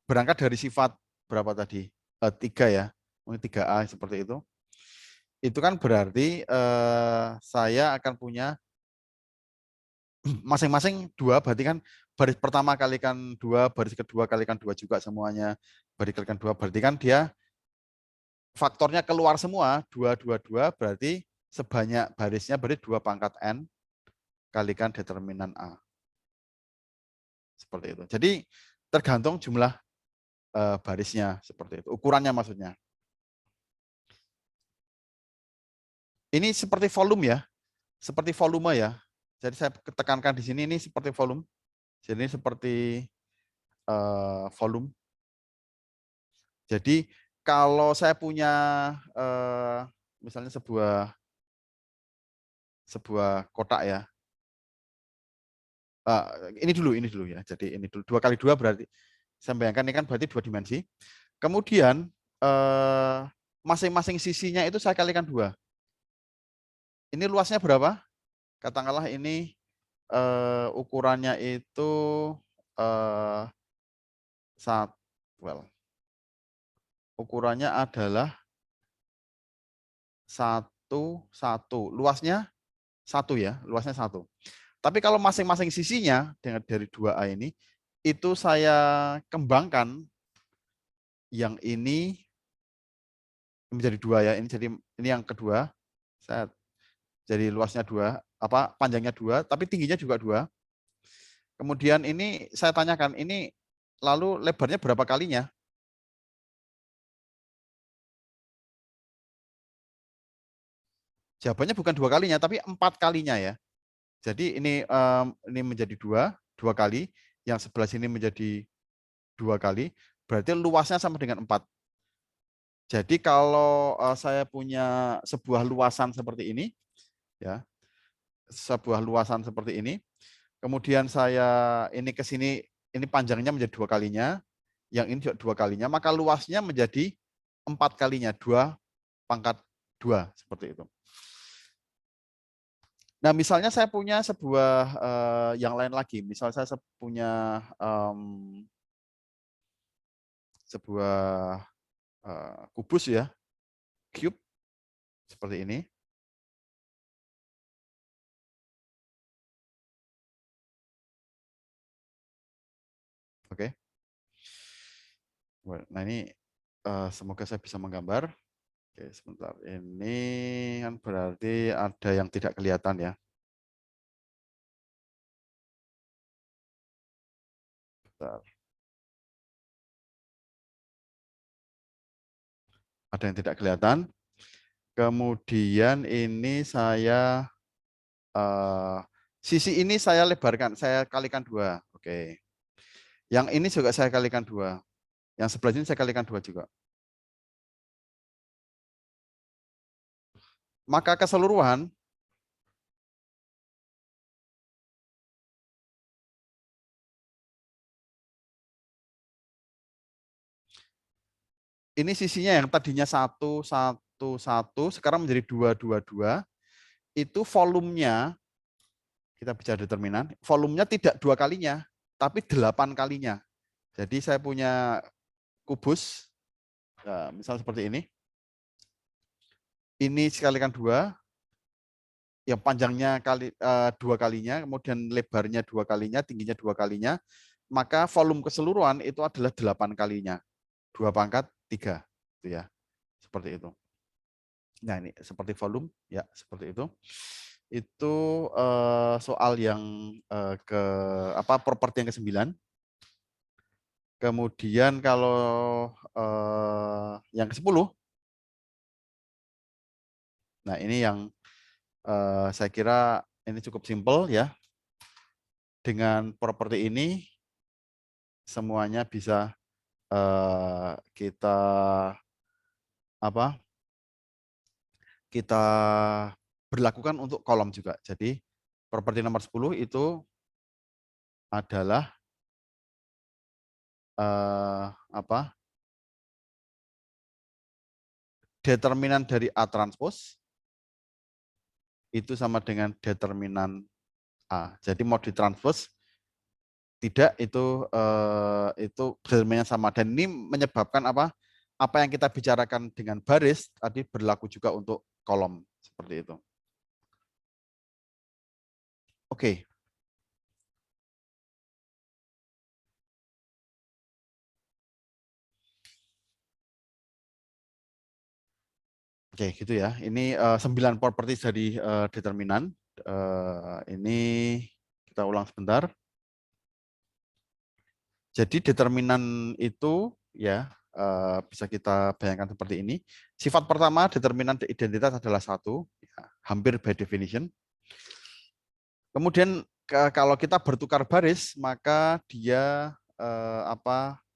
Berangkat dari sifat berapa tadi? 3 ya. Mungkin 3A seperti itu. Itu kan berarti saya akan punya masing-masing 2, berarti kan baris pertama kalikan 2, baris kedua kalikan 2 juga semuanya, baris kalikan 2, berarti kan dia faktornya keluar semua, 2, 2, 2, berarti sebanyak barisnya berarti 2 pangkat N kalikan determinan A. Seperti itu. Jadi tergantung jumlah barisnya, seperti itu. Ukurannya maksudnya. Ini seperti volume ya, seperti volume ya. Jadi saya tekankan di sini ini seperti volume. Jadi ini seperti volume. Jadi kalau saya punya misalnya sebuah kotak ya. Ini dulu ya. Jadi ini dulu 2 kali 2 berarti saya bayangkan ini kan berarti 2 dimensi. Kemudian masing-masing sisinya itu saya kalikan 2. Ini luasnya berapa? Katakanlah ini ukurannya itu ukurannya adalah 1 luasnya 1 ya, luasnya 1. Tapi kalau masing-masing sisinya dengan dari 2A ini itu saya kembangkan yang ini menjadi 2 ya. Ini yang kedua. Saya jadi luasnya 2, panjangnya 2, tapi tingginya juga 2. Kemudian ini saya tanyakan, ini lalu lebarnya berapa kalinya? Jawabannya bukan 2 kalinya, tapi 4 kalinya ya. Jadi ini menjadi 2 kali, yang sebelah sini menjadi 2 kali, berarti luasnya sama dengan 4. Jadi kalau saya punya sebuah luasan seperti ini, ya, sebuah luasan seperti ini, kemudian saya ini ke sini, ini panjangnya menjadi 2 kalinya, yang ini juga 2 kalinya, maka luasnya menjadi 4 kalinya, 2 pangkat 2 seperti itu. Nah, misalnya saya punya sebuah yang lain lagi. Misal saya punya sebuah kubus ya, cube seperti ini. Oke. Nah, ini semoga saya bisa menggambar. Oke, sebentar. Ini kan berarti ada yang tidak kelihatan ya. Bentar. Ada yang tidak kelihatan. Kemudian ini saya sisi ini saya lebarkan, saya kalikan 2. Oke. Yang ini juga saya kalikan 2. Yang sebelah sini saya kalikan 2 juga. Maka keseluruhan ini sisinya yang tadinya 1, 1, 1, sekarang menjadi 2, 2, 2. Itu volumenya, kita bicara determinan, volumenya tidak 2 kalinya. tapi 8 kalinya. Jadi saya punya kubus, misal seperti ini. Ini sekalikan 2, yang panjangnya 2 kalinya, kemudian lebarnya 2 kalinya, tingginya 2 kalinya, maka volume keseluruhan itu adalah 8 kalinya. 2/3, gitu ya. Seperti itu. Nah, ini seperti volume, ya, seperti itu. Itu soal yang ke properti yang ke-9. Kemudian kalau yang ke-10, nah ini yang saya kira ini cukup simpel ya. Dengan properti ini semuanya bisa kita kita berlakukan untuk kolom juga. Jadi properti nomor 10 itu adalah determinan dari A transpose itu sama dengan determinan A. Jadi mau ditranspose tidak, itu determinannya sama, dan ini menyebabkan apa yang kita bicarakan dengan baris tadi berlaku juga untuk kolom, seperti itu. Oke. Oke, gitu ya. Ini 9 properties dari determinan. Ini kita ulang sebentar. Jadi determinan itu ya bisa kita bayangkan seperti ini. Sifat pertama determinan identitas adalah 1, ya, hampir by definition. Kemudian kalau kita bertukar baris, maka dia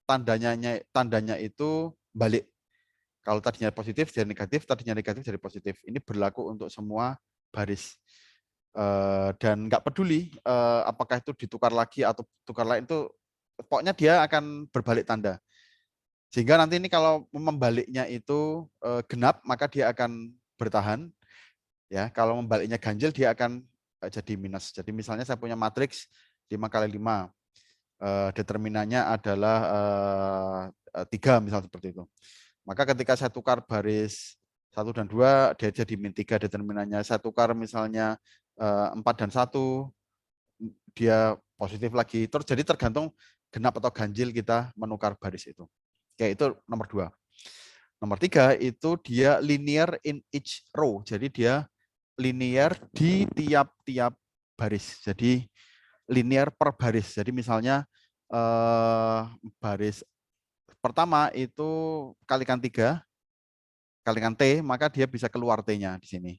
tandanya itu balik. Kalau tadinya positif jadi negatif, tadinya negatif jadi positif. Ini berlaku untuk semua baris. Dan nggak peduli apakah itu ditukar lagi atau tukar lain, itu pokoknya dia akan berbalik tanda. Sehingga nanti ini kalau membaliknya itu genap, maka dia akan bertahan. Ya, kalau membaliknya ganjil dia akan jadi minus. Jadi misalnya saya punya matriks 5 kali 5. Determinannya adalah 3 misal seperti itu. Maka ketika saya tukar baris 1 dan 2, dia jadi -3 determinannya. Saya tukar misalnya 4 dan 1, dia positif lagi. Terus jadi tergantung genap atau ganjil kita menukar baris itu. Oke, itu nomor 2. Nomor 3 itu dia linear in each row. Jadi dia linear di tiap-tiap baris. Jadi linear per baris. Jadi misalnya baris pertama itu kalikan 3, kalikan T, maka dia bisa keluar T-nya di sini.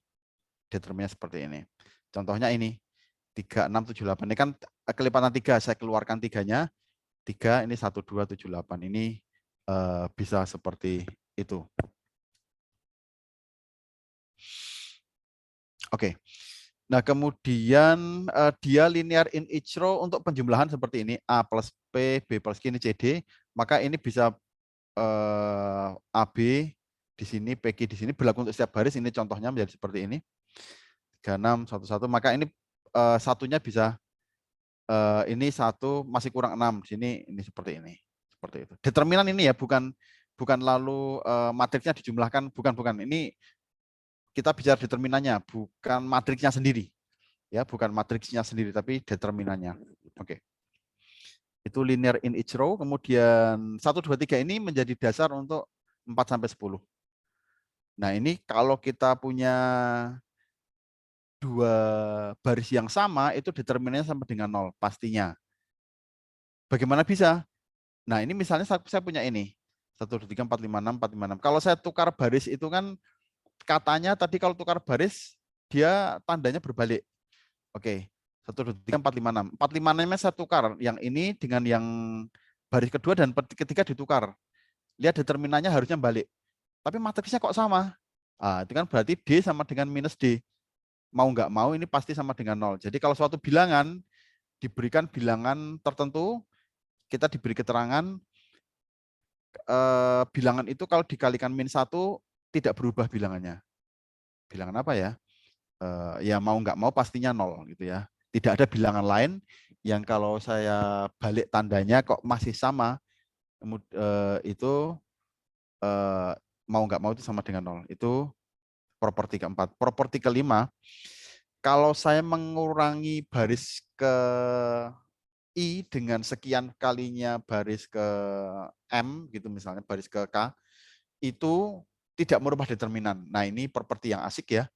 Determinnya seperti ini. Contohnya ini, 3, 6, 7, 8. Ini kan kelipatan 3, saya keluarkan 3-nya. 3, ini 1, 2, 7, 8. Ini bisa seperti itu. Oke. Nah, kemudian dia linear in each row untuk penjumlahan seperti ini. A plus P, B plus Q, ini CD. Maka ini bisa AB di sini, PQ di sini, berlaku untuk setiap baris. Ini contohnya menjadi seperti ini. 36, 11. Maka ini satunya bisa, ini 1 masih kurang 6. Di sini ini seperti ini. Seperti itu. Determinan ini ya, bukan lalu matriksnya dijumlahkan, bukan. Ini kita bicara determinannya, bukan matriksnya sendiri. Ya, bukan matriksnya sendiri, tapi determinannya. Oke. Itu linear in each row. Kemudian 1, 2, 3 ini menjadi dasar untuk 4 sampai 10. Nah, ini kalau kita punya 2 baris yang sama, itu determinannya sama dengan 0 pastinya. Bagaimana bisa? Nah, ini misalnya saya punya ini. 1, 2, 3, 4, 5, 6, 4, 5, 6. Kalau saya tukar baris itu kan katanya tadi kalau tukar baris dia tandanya berbalik. Oke. 1, 2, 3, 4, 5, 6. 4, 5, 6-nya saya tukar. Yang ini dengan yang baris kedua dan ketiga ditukar. Lihat determinannya harusnya balik. Tapi matriksnya kok sama? Itu kan berarti D sama dengan minus D. Mau nggak mau ini pasti sama dengan 0. Jadi kalau suatu bilangan diberikan bilangan tertentu, kita diberi keterangan bilangan itu kalau dikalikan -1 tidak berubah bilangannya. Bilangan apa ya? Ya mau nggak mau pastinya 0 gitu ya. Tidak ada bilangan lain yang kalau saya balik tandanya kok masih sama, itu mau nggak mau itu sama dengan 0. Itu properti keempat. Properti kelima, kalau saya mengurangi baris ke I dengan sekian kalinya baris ke M, gitu misalnya, baris ke K, itu tidak merubah determinan. Nah, ini properti yang asik ya.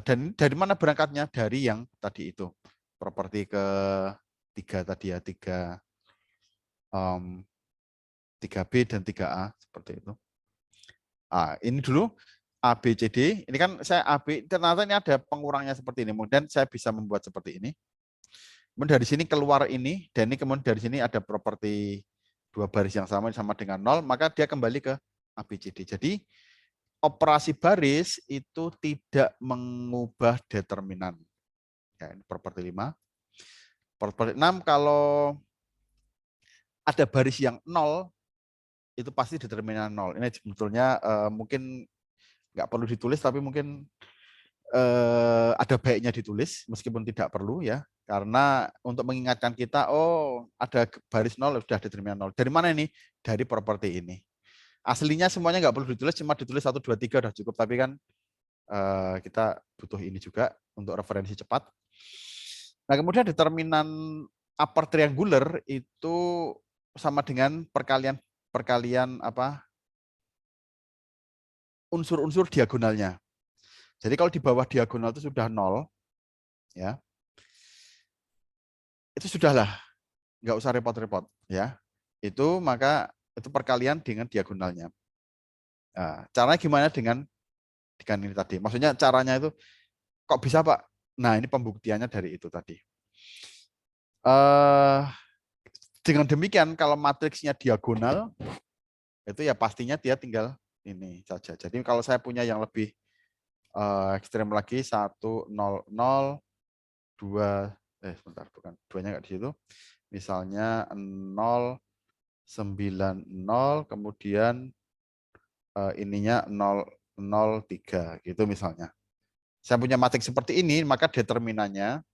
Dan dari mana berangkatnya? Dari yang tadi itu. Properti ke 3 tadi ya, 3B dan 3A, seperti itu. Ini dulu A, B, C, D. Ini kan saya A, B, ternyata ini ada pengurangnya seperti ini. Kemudian saya bisa membuat seperti ini. Kemudian dari sini keluar ini, dan ini kemudian dari sini ada properti dua baris yang sama dengan 0, maka dia kembali ke A, B, C, D. Jadi operasi baris itu tidak mengubah determinan. Ya, ini properti 5. Properti 6, kalau ada baris yang 0, itu pasti determinan 0. Ini sebetulnya mungkin nggak perlu ditulis, tapi mungkin ada baiknya ditulis meskipun tidak perlu ya, karena untuk mengingatkan kita, oh ada baris 0 sudah determinan 0. Dari mana ini? Dari properti ini. Aslinya semuanya nggak perlu ditulis, cuma ditulis 1, 2, 3 udah cukup, tapi kan kita butuh ini juga untuk referensi cepat. Nah, kemudian determinan upper triangular itu sama dengan perkalian apa? Unsur-unsur diagonalnya. Jadi kalau di bawah diagonal itu sudah 0, ya, itu sudahlah, nggak usah repot-repot, ya. Itu maka itu perkalian dengan diagonalnya. Nah, caranya gimana dengan ini tadi? Maksudnya caranya itu kok bisa, Pak? Nah, ini pembuktiannya dari itu tadi. Dengan demikian, kalau matriksnya diagonal, itu ya pastinya dia tinggal ini saja. Jadi kalau saya punya yang lebih ekstrem lagi, 1, 0, 0, 2, sebentar, bukan, 2-nya nggak di situ. Misalnya 0, 9, 0, kemudian ininya 0, 0, 3, gitu misalnya. Saya punya matriks seperti ini, maka determinannya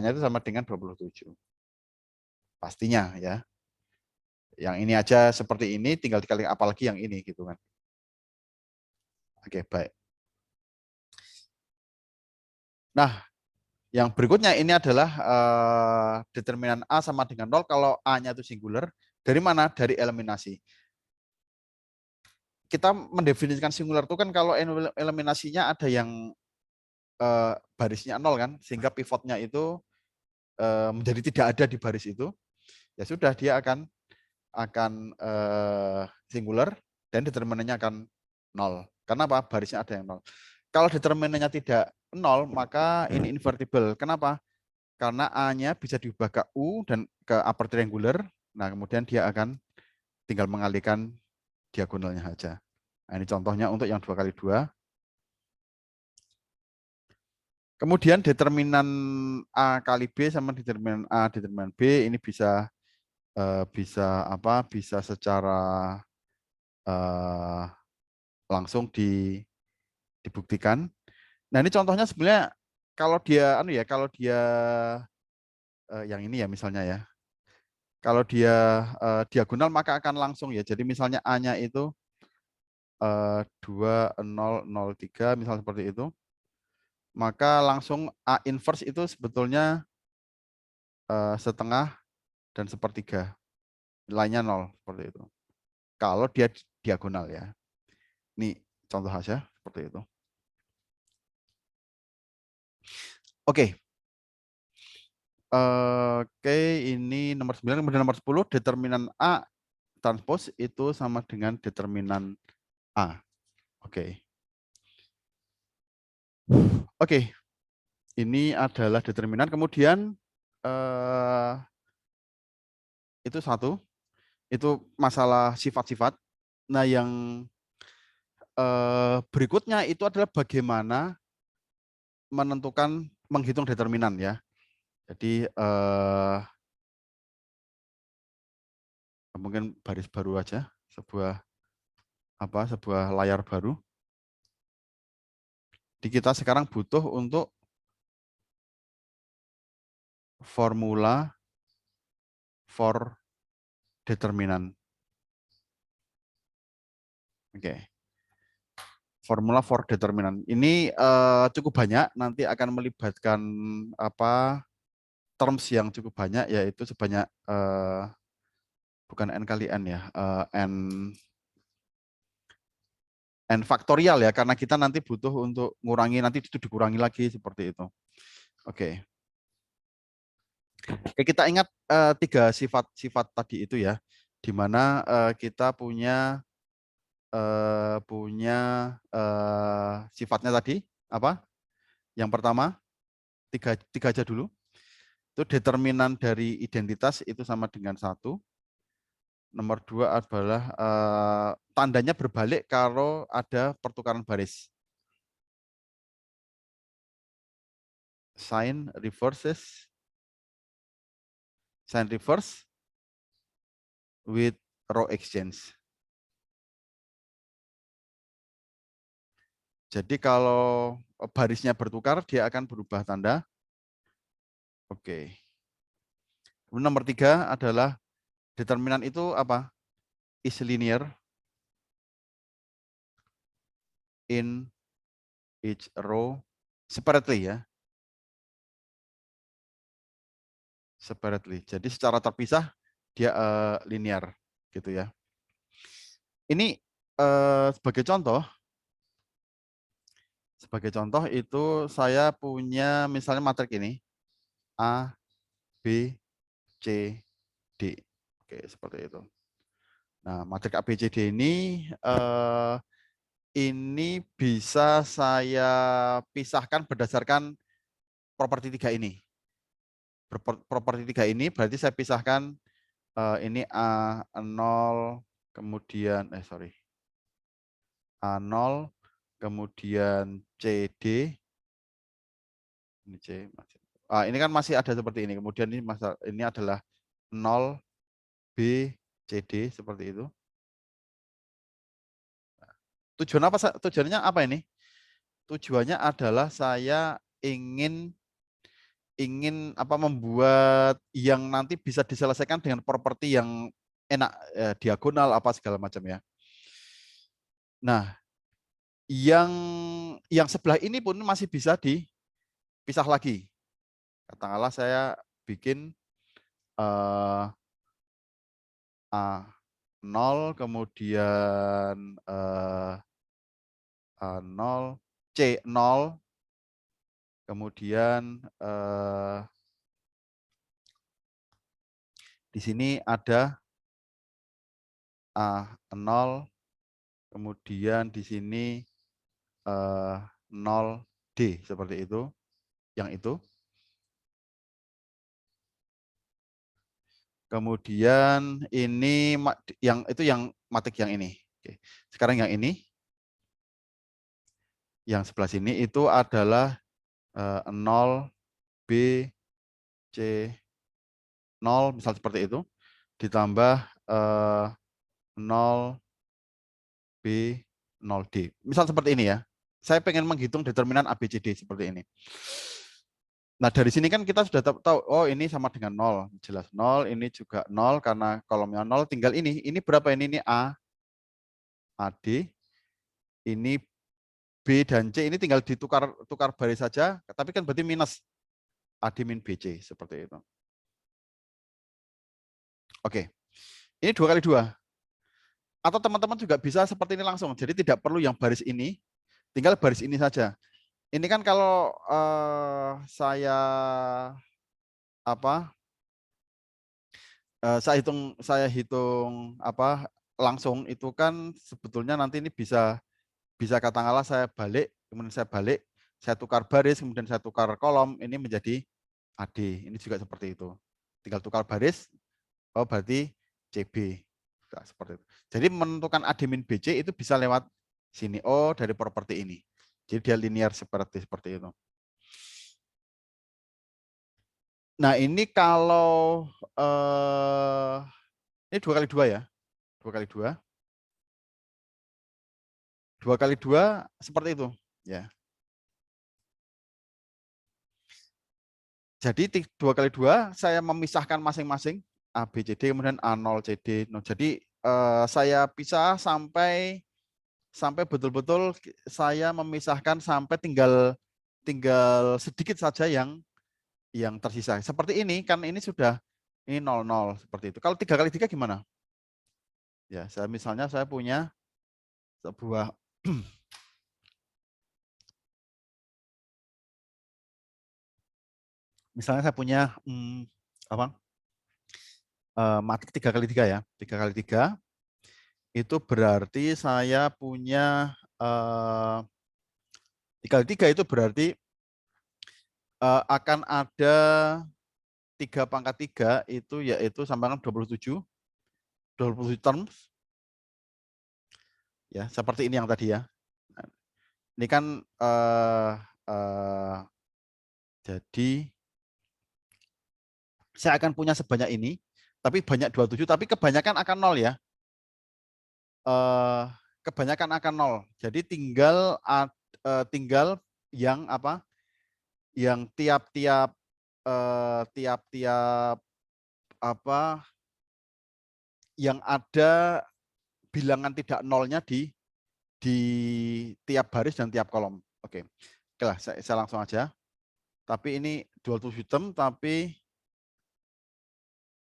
itu sama dengan 27. Pastinya ya. Yang ini aja seperti ini, tinggal dikali apalagi yang ini gitu kan. Oke, baik. Nah, yang berikutnya ini adalah determinan A sama dengan 0 kalau A-nya itu singular. Dari mana? Dari eliminasi. Kita mendefinisikan singular itu kan kalau eliminasinya ada yang barisnya 0 kan, sehingga pivotnya itu menjadi tidak ada di baris itu. Ya sudah, dia akan singular dan determinannya akan 0. Karena apa? Barisnya ada yang 0. Kalau determinannya tidak 0, maka ini invertible. Kenapa? Karena A-nya bisa diubah ke U dan ke upper triangular. Nah, kemudian dia akan tinggal mengalihkan diagonalnya saja. Nah, ini contohnya untuk yang 2x2. Kemudian determinan A kali B sama determinan A, determinan B ini bisa bisa secara langsung dibuktikan. Nah, ini contohnya sebenarnya kalau dia yang ini ya misalnya ya. Kalau dia diagonal maka akan langsung ya. Jadi misalnya A-nya itu 2003 misal seperti itu. Maka langsung A inverse itu sebetulnya setengah dan sepertiga. Nilainya 0 seperti itu. Kalau dia diagonal ya. Ini contoh saja seperti itu. Oke. Oke, ini nomor 9, kemudian nomor 10, determinan A transpose itu sama dengan determinan A. Oke. Oke. Ini adalah determinan, kemudian itu satu, itu masalah sifat-sifat. Nah, yang berikutnya itu adalah bagaimana menghitung determinan ya. Jadi mungkin baris baru aja, sebuah layar baru. Jadi kita sekarang butuh untuk formula for determinant. Oke. Formula for determinant. Ini cukup banyak, nanti akan melibatkan apa terms yang cukup banyak, yaitu sebanyak bukan n kali n ya, n faktorial ya, karena kita nanti butuh untuk ngurangi, nanti itu dikurangi lagi seperti itu. Oke. Oke, kita ingat tiga sifat-sifat tadi itu ya, di mana kita punya sifatnya tadi apa? Yang pertama tiga aja dulu. Itu determinan dari identitas itu sama dengan 1. Nomor 2 adalah tandanya berbalik kalau ada pertukaran baris. Sign reverse with row exchange. Jadi kalau barisnya bertukar, dia akan berubah tanda. Oke. Nomor 3 adalah determinan itu apa? Is linear in each row separately ya. Separately. Jadi secara terpisah dia linear gitu ya. Ini sebagai contoh itu saya punya misalnya matrik ini A, B, C, D. Oke, seperti itu. Nah, matrik A, B, C, D ini bisa saya pisahkan berdasarkan properti 3 ini. Properti 3 ini berarti saya pisahkan ini A0 kemudian A0 kemudian CD ini C. Ini kan masih ada seperti ini. Kemudian ini adalah 0 B CD seperti itu. Tujuannya apa ini? Tujuannya adalah saya ingin membuat yang nanti bisa diselesaikan dengan properti yang enak, diagonal apa segala macam ya. Nah, yang sebelah ini pun masih bisa dipisah lagi. Katakanlah saya bikin A0 kemudian A0 C0 kemudian di sini ada A0 kemudian di sini 0D seperti itu. Yang itu. Kemudian ini yang matik yang ini. Oke. Sekarang yang ini. Yang sebelah sini itu adalah 0 B C 0 misal seperti itu ditambah 0 B 0 D. Misal seperti ini ya. Saya pengen menghitung determinan ABCD seperti ini. Nah, dari sini kan kita sudah tahu, oh ini sama dengan 0. Jelas 0, ini juga 0 karena kolomnya 0. Tinggal ini berapa ini? Ini A, AD, ini B dan C. Ini tinggal tukar baris saja, tapi kan berarti minus AD min BC, seperti itu. Oke, ini 2 kali 2. Atau teman-teman juga bisa seperti ini langsung. Jadi tidak perlu yang baris ini, tinggal baris ini saja. Ini kan kalau saya hitung langsung itu kan sebetulnya nanti ini bisa katakanlah saya balik, kemudian saya tukar baris, kemudian saya tukar kolom, ini menjadi AD. Ini juga seperti itu. Tinggal tukar baris, oh berarti CB. Nah, seperti itu. Jadi menentukan AD min BC itu bisa lewat sini. Oh, dari properti ini. Jadi dia linear seperti itu. Nah, ini kalau ini 2 kali 2 ya. 2 kali 2. 2 kali 2 seperti itu, ya. Jadi 2 kali 2 saya memisahkan masing-masing A, B, C, D, kemudian A0, C, D. Jadi saya pisah sampai betul-betul saya memisahkan sampai tinggal sedikit saja yang tersisa. Seperti ini kan ini sudah ini 00 seperti itu. Kalau 3 kali 3 gimana? Ya, misalnya saya punya sebuah misalnya saya punya apa? Matik 3 kali 3 ya. 3 kali 3 itu berarti saya punya 3 kali 3 itu berarti akan ada 3 pangkat 3 itu yaitu sama dengan 27 terms ya, seperti ini yang tadi ya. Ini kan jadi saya akan punya sebanyak ini, tapi banyak 27, tapi kebanyakan akan 0 ya. Kebanyakan akan 0. Jadi tinggal yang apa? Yang tiap-tiap apa yang ada bilangan tidak nolnya di tiap baris dan tiap kolom. Oke. Oke lah, saya langsung aja. Tapi ini dual to system, tapi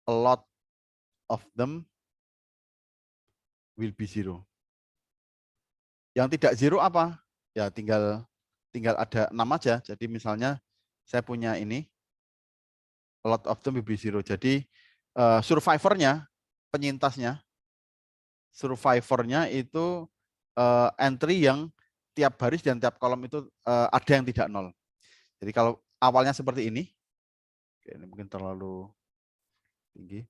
a lot of them will be zero. Yang tidak zero apa? Ya tinggal ada 6 aja. Jadi misalnya saya punya ini, a lot of them will be zero. Jadi survivornya, penyintasnya, survivornya itu entry yang tiap baris dan tiap kolom itu ada yang tidak nol. Jadi kalau awalnya seperti ini, ini mungkin terlalu tinggi.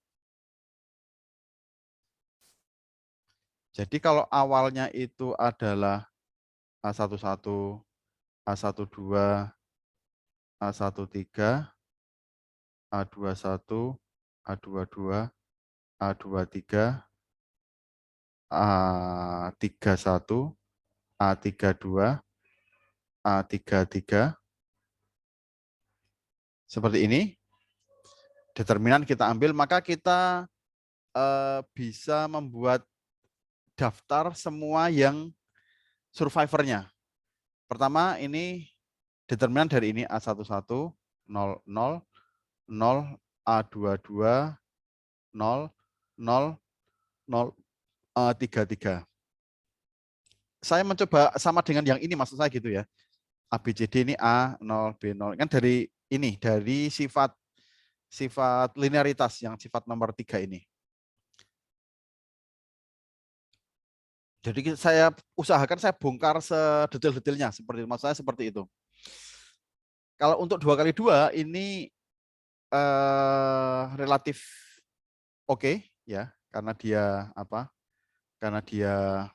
Jadi kalau awalnya itu adalah A11, A12, A13, A21, A22, A23, A31, A32, A33, seperti ini. Determinan kita ambil, maka kita bisa membuat daftar semua yang survivornya. Pertama ini determinan dari ini A11, 0, 0, 0, A22, 0, 0, 0, A33. Saya mencoba sama dengan yang ini, maksud saya gitu ya. ABCD ini A, 0, B, 0. Kan dari ini, dari sifat linearitas yang sifat nomor 3 ini. Jadi saya usahakan saya bongkar sedetail-detailnya seperti itu. Maksud saya seperti itu. Kalau untuk 2 kali 2 ini relatif oke ya, karena dia apa? Karena dia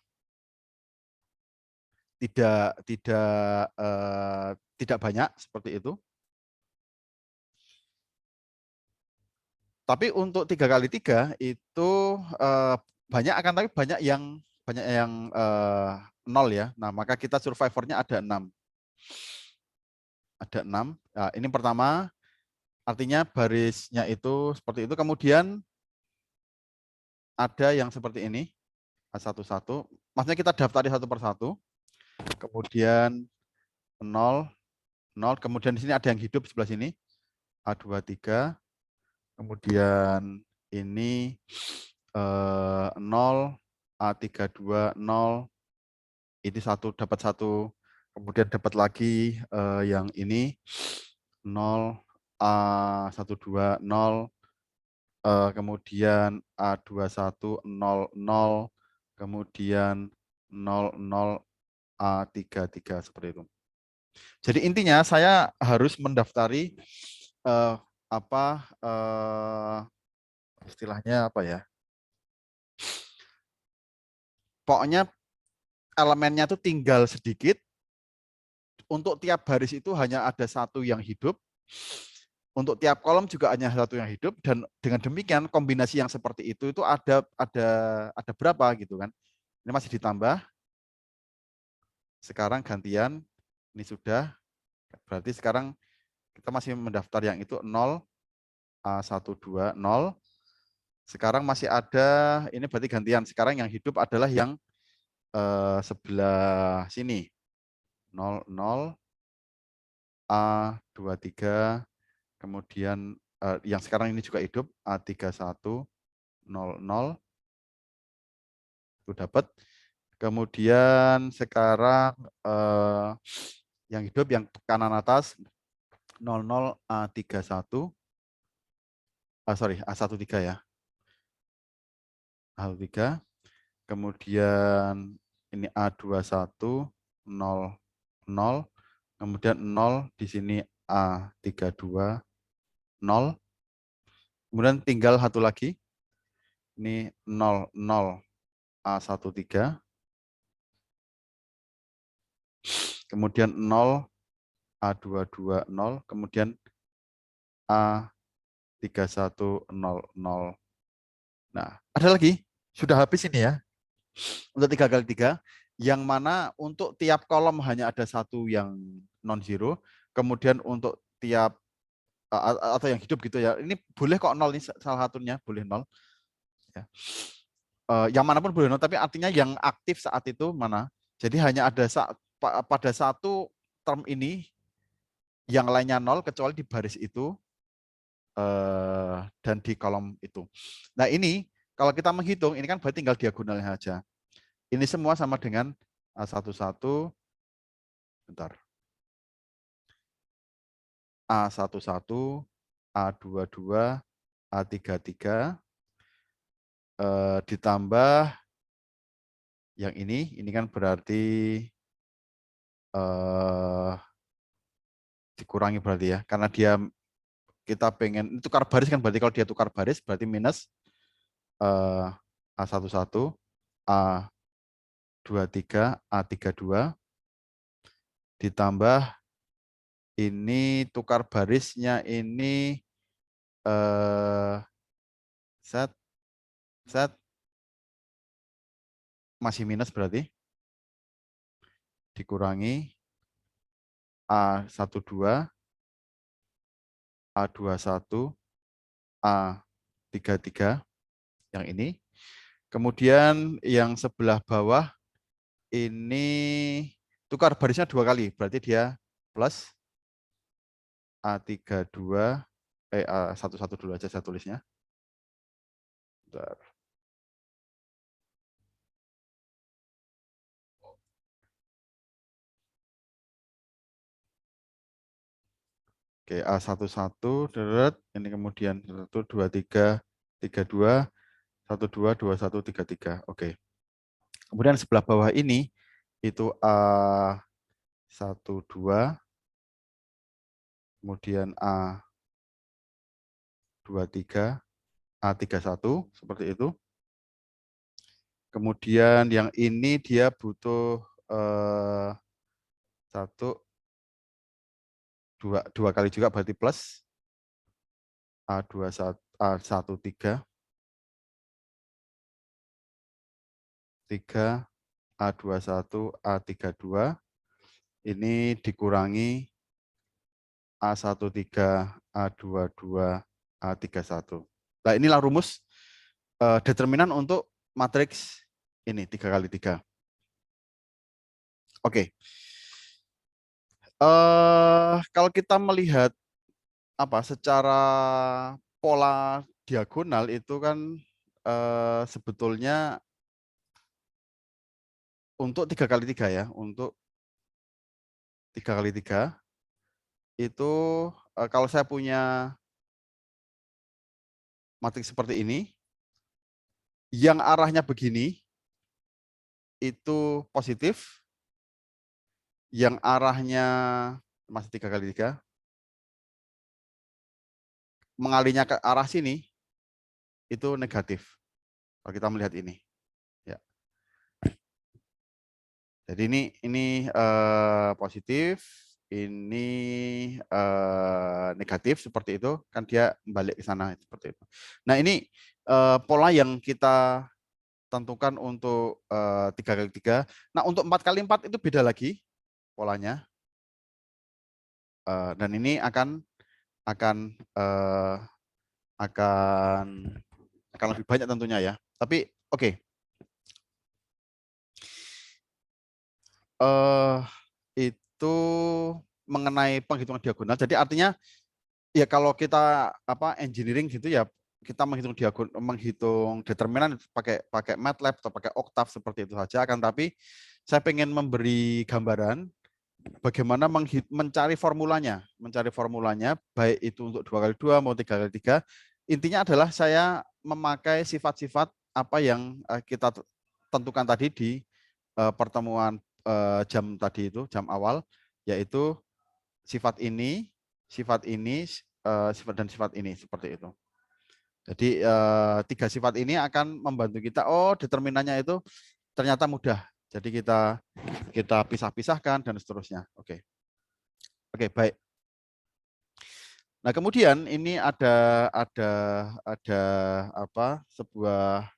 tidak banyak seperti itu. Tapi untuk 3 kali 3 itu banyak akan, tapi banyak yang 0 ya. Nah, maka kita survivornya ada 6. Ada 6. Nah, ini pertama, artinya barisnya itu seperti itu. Kemudian ada yang seperti ini, A11. Maksudnya kita daftari satu persatu. Kemudian 0, 0. Kemudian di sini ada yang hidup sebelah sini, A23. Kemudian ini 0, A32, 0. Ini dapat satu. Kemudian dapat lagi yang ini 0, A12, 0. Kemudian A21, 0, 0. Kemudian 0, 0, A33 seperti itu. Jadi intinya saya harus mendaftari istilahnya apa ya? Pokoknya elemennya itu tinggal sedikit. Untuk tiap baris itu hanya ada satu yang hidup. Untuk tiap kolom juga hanya satu yang hidup, dan dengan demikian kombinasi yang seperti itu ada berapa gitu kan? Ini masih ditambah. Sekarang gantian, ini sudah. Berarti sekarang Kita masih mendaftar yang itu 0, A12, 0. Sekarang masih ada, ini berarti gantian. Sekarang yang hidup adalah yang sebelah sini. 0, 0, A23, kemudian yang sekarang ini juga hidup, A31, 0, 0. Itu dapat. Kemudian sekarang yang hidup yang kanan atas 00 A31, sorry A13 ya, A13. Kemudian ini A21 0, 0. Kemudian 0 di sini A32 0. Kemudian tinggal satu lagi. Ini 00 A13. Kemudian 0 A22 0. Kemudian A3100. Nah, ada lagi. Sudah habis ini ya. Untuk 3x3. Yang mana untuk tiap kolom hanya ada satu yang non-zero. Kemudian untuk tiap atau yang hidup gitu ya. Ini boleh kok 0 ini salah satunya. Boleh 0. Ya. Yang manapun boleh 0. Tapi artinya yang aktif saat itu mana. Jadi hanya ada pada satu term ini yang lainnya 0 kecuali di baris itu dan di kolom itu. Nah ini kalau kita menghitung ini kan berarti tinggal diagonalnya aja. Ini semua sama dengan A11, bentar. A11, A22, A33 ditambah yang ini kan berarti dikurangi berarti ya, karena dia kita pengen tukar baris kan berarti kalau dia tukar baris berarti minus A11, A23, A32 ditambah ini tukar barisnya ini set masih minus berarti dikurangi A12, A21, A33 yang ini. Kemudian yang sebelah bawah ini tukar barisnya 2 kali, berarti dia plus A32, A11 dulu aja saya tulisnya. Bentar. Oke, A11, ini kemudian 1, 2, 3, 32, 1, 2, 2, 1, 3, 3. Oke. Kemudian sebelah bawah ini itu A12, kemudian A23, A31, seperti itu. Kemudian yang ini dia butuh 1, 2 kali juga berarti plus A21, A13, 3, A21, A32. Ini dikurangi A13, A22, A31. Nah, inilah rumus determinan untuk matriks ini 3x3. Oke. Kalau kita melihat secara pola diagonal itu kan sebetulnya untuk 3x3 ya, untuk 3x3 itu kalau saya punya matriks seperti ini, yang arahnya begini itu positif, yang arahnya masih 3x3 mengalirnya ke arah sini itu negatif. Kalau kita melihat ini, ya. Jadi ini positif, ini negatif seperti itu, kan dia balik ke sana seperti itu. Nah ini pola yang kita tentukan untuk 3x3. Nah untuk 4x4 itu beda lagi polanya. Dan ini akan eh, akan akan lebih banyak tentunya ya. Tapi oke. Itu mengenai penghitungan diagonal. Jadi artinya ya kalau kita engineering gitu ya, kita menghitung determinan pakai pakai MATLAB atau pakai Octave seperti itu saja. Akan tapi saya pengen memberi gambaran bagaimana mencari formulanya baik itu untuk 2x2 mau 3x3. Intinya adalah saya memakai sifat-sifat apa yang kita tentukan tadi di pertemuan jam tadi itu, jam awal, yaitu sifat ini, sifat ini, sifat dan sifat ini seperti itu. Jadi tiga sifat ini akan membantu kita. Oh, determinannya itu ternyata mudah. Jadi kita pisah-pisahkan dan seterusnya. Oke, oke, baik. Nah, kemudian ini ada apa? Sebuah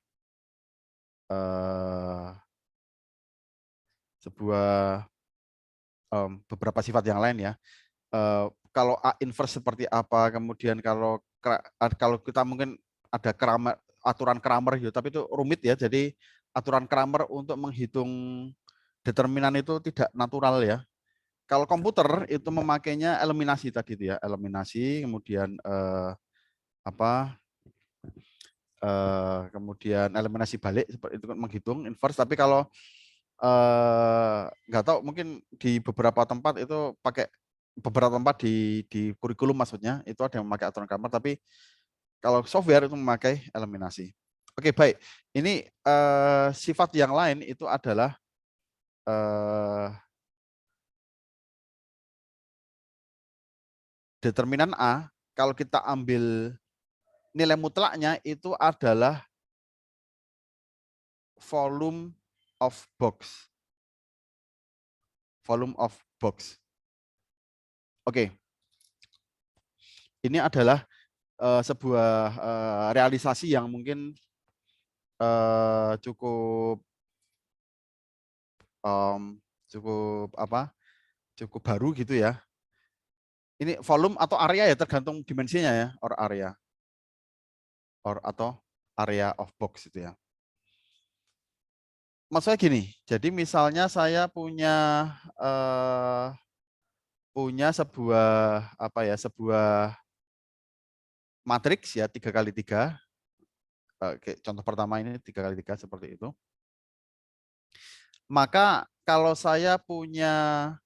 beberapa sifat yang lain ya. Kalau A inverse seperti apa, kemudian kalau kita mungkin ada aturan Kramer gitu, tapi itu rumit ya. Jadi aturan Kramer untuk menghitung determinan itu tidak natural ya. Kalau komputer itu memakainya eliminasi tadi itu ya, eliminasi, kemudian kemudian eliminasi balik seperti itu kan menghitung inverse. Tapi kalau nggak tahu mungkin di beberapa tempat itu pakai beberapa tempat di kurikulum maksudnya itu ada yang memakai aturan Kramer, tapi kalau software itu memakai eliminasi. Oke, baik. Ini sifat yang lain itu adalah determinan A. Kalau kita ambil nilai mutlaknya itu adalah volume of box. Volume of box. Oke. Ini adalah sebuah realisasi yang mungkin cukup cukup cukup baru gitu ya. Ini volume atau area ya tergantung dimensinya ya, or area atau area of box itu ya. Maksudnya gini, jadi misalnya saya punya sebuah matriks ya 3x3. Contoh pertama ini 3x3 seperti itu. Maka kalau saya punya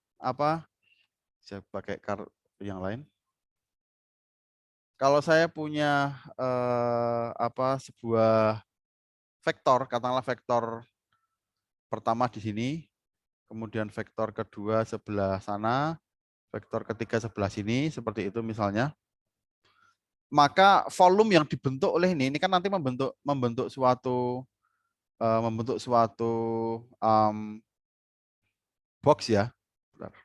saya pakai yang lain. Kalau saya punya sebuah vektor, katakanlah vektor pertama di sini, kemudian vektor kedua sebelah sana, vektor ketiga sebelah sini, seperti itu misalnya. Maka volume yang dibentuk oleh ini kan nanti membentuk suatu box ya. Bentar.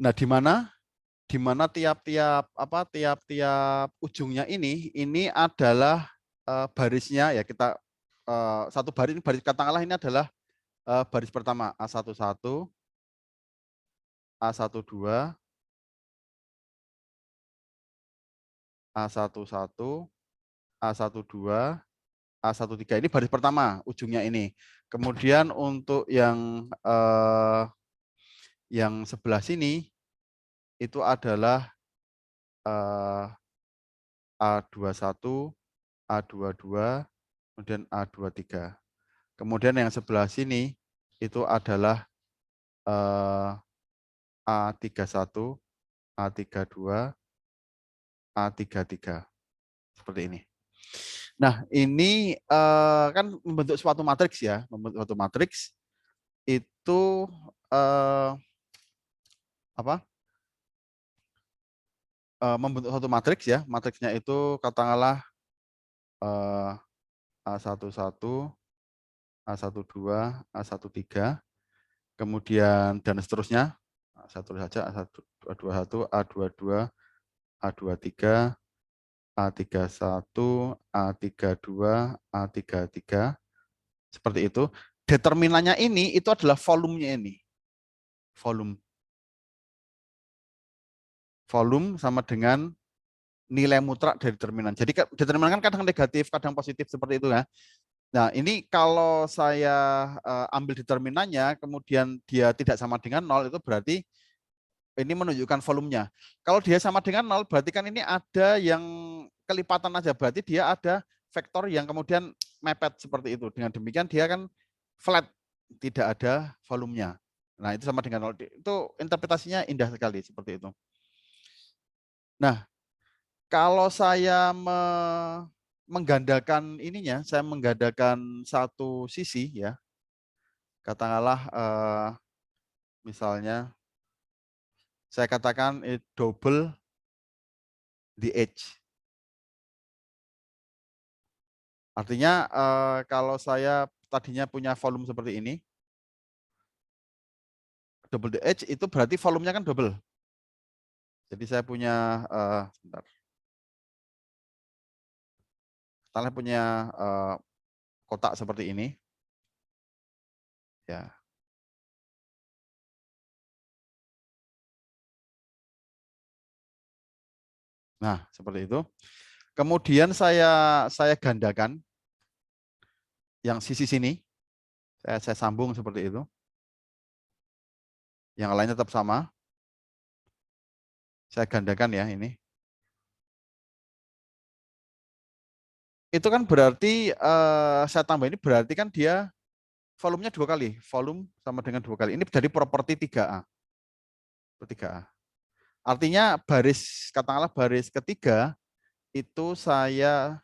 Nah, di mana tiap-tiap ujungnya ini adalah barisnya ya kita satu baris katakanlah ini adalah baris pertama A11, A12, A11, A12, A13. Ini baris pertama ujungnya ini. Kemudian untuk yang sebelah sini itu adalah A21, A22, kemudian A23. Kemudian yang sebelah sini itu adalah A31, A32, A33. Seperti ini. Nah, ini kan membentuk suatu matriks ya. Membentuk suatu matriks itu membentuk suatu matriks ya. Matriksnya itu katakanlah A11, A12, A13, kemudian dan seterusnya. Saya tulis saja A21, A22, A23, A31, A32, A33, seperti itu. Determinannya ini itu adalah volumenya ini. Volume sama dengan nilai mutlak dari determinan. Jadi determinan kan kadang negatif, kadang positif seperti itu ya. Nah, ini kalau saya ambil determinannya, kemudian dia tidak sama dengan 0, itu berarti ini menunjukkan volumenya. Kalau dia sama dengan 0, berarti kan ini ada yang kelipatan aja. Berarti dia ada vektor yang kemudian mepet seperti itu. Dengan demikian dia kan flat, tidak ada volumenya. Nah, itu sama dengan 0. Itu interpretasinya indah sekali seperti itu. Nah, kalau saya menggandakan ininya, saya menggandakan satu sisi ya, katakanlah misalnya saya katakan double the edge. Artinya kalau saya tadinya punya volume seperti ini, double the edge itu berarti volumenya kan double. Jadi saya punya sebentar. Saya punya kotak seperti ini. Ya. Nah, seperti itu. Kemudian saya gandakan yang sisi sini. Saya sambung seperti itu. Yang lainnya tetap sama. Saya gandakan ya ini. Itu kan berarti saya tambah ini berarti kan dia volumenya 2 kali. Volume sama dengan 2 kali. Ini dari properti 3A. 3A. Artinya baris, katakanlah baris ketiga itu saya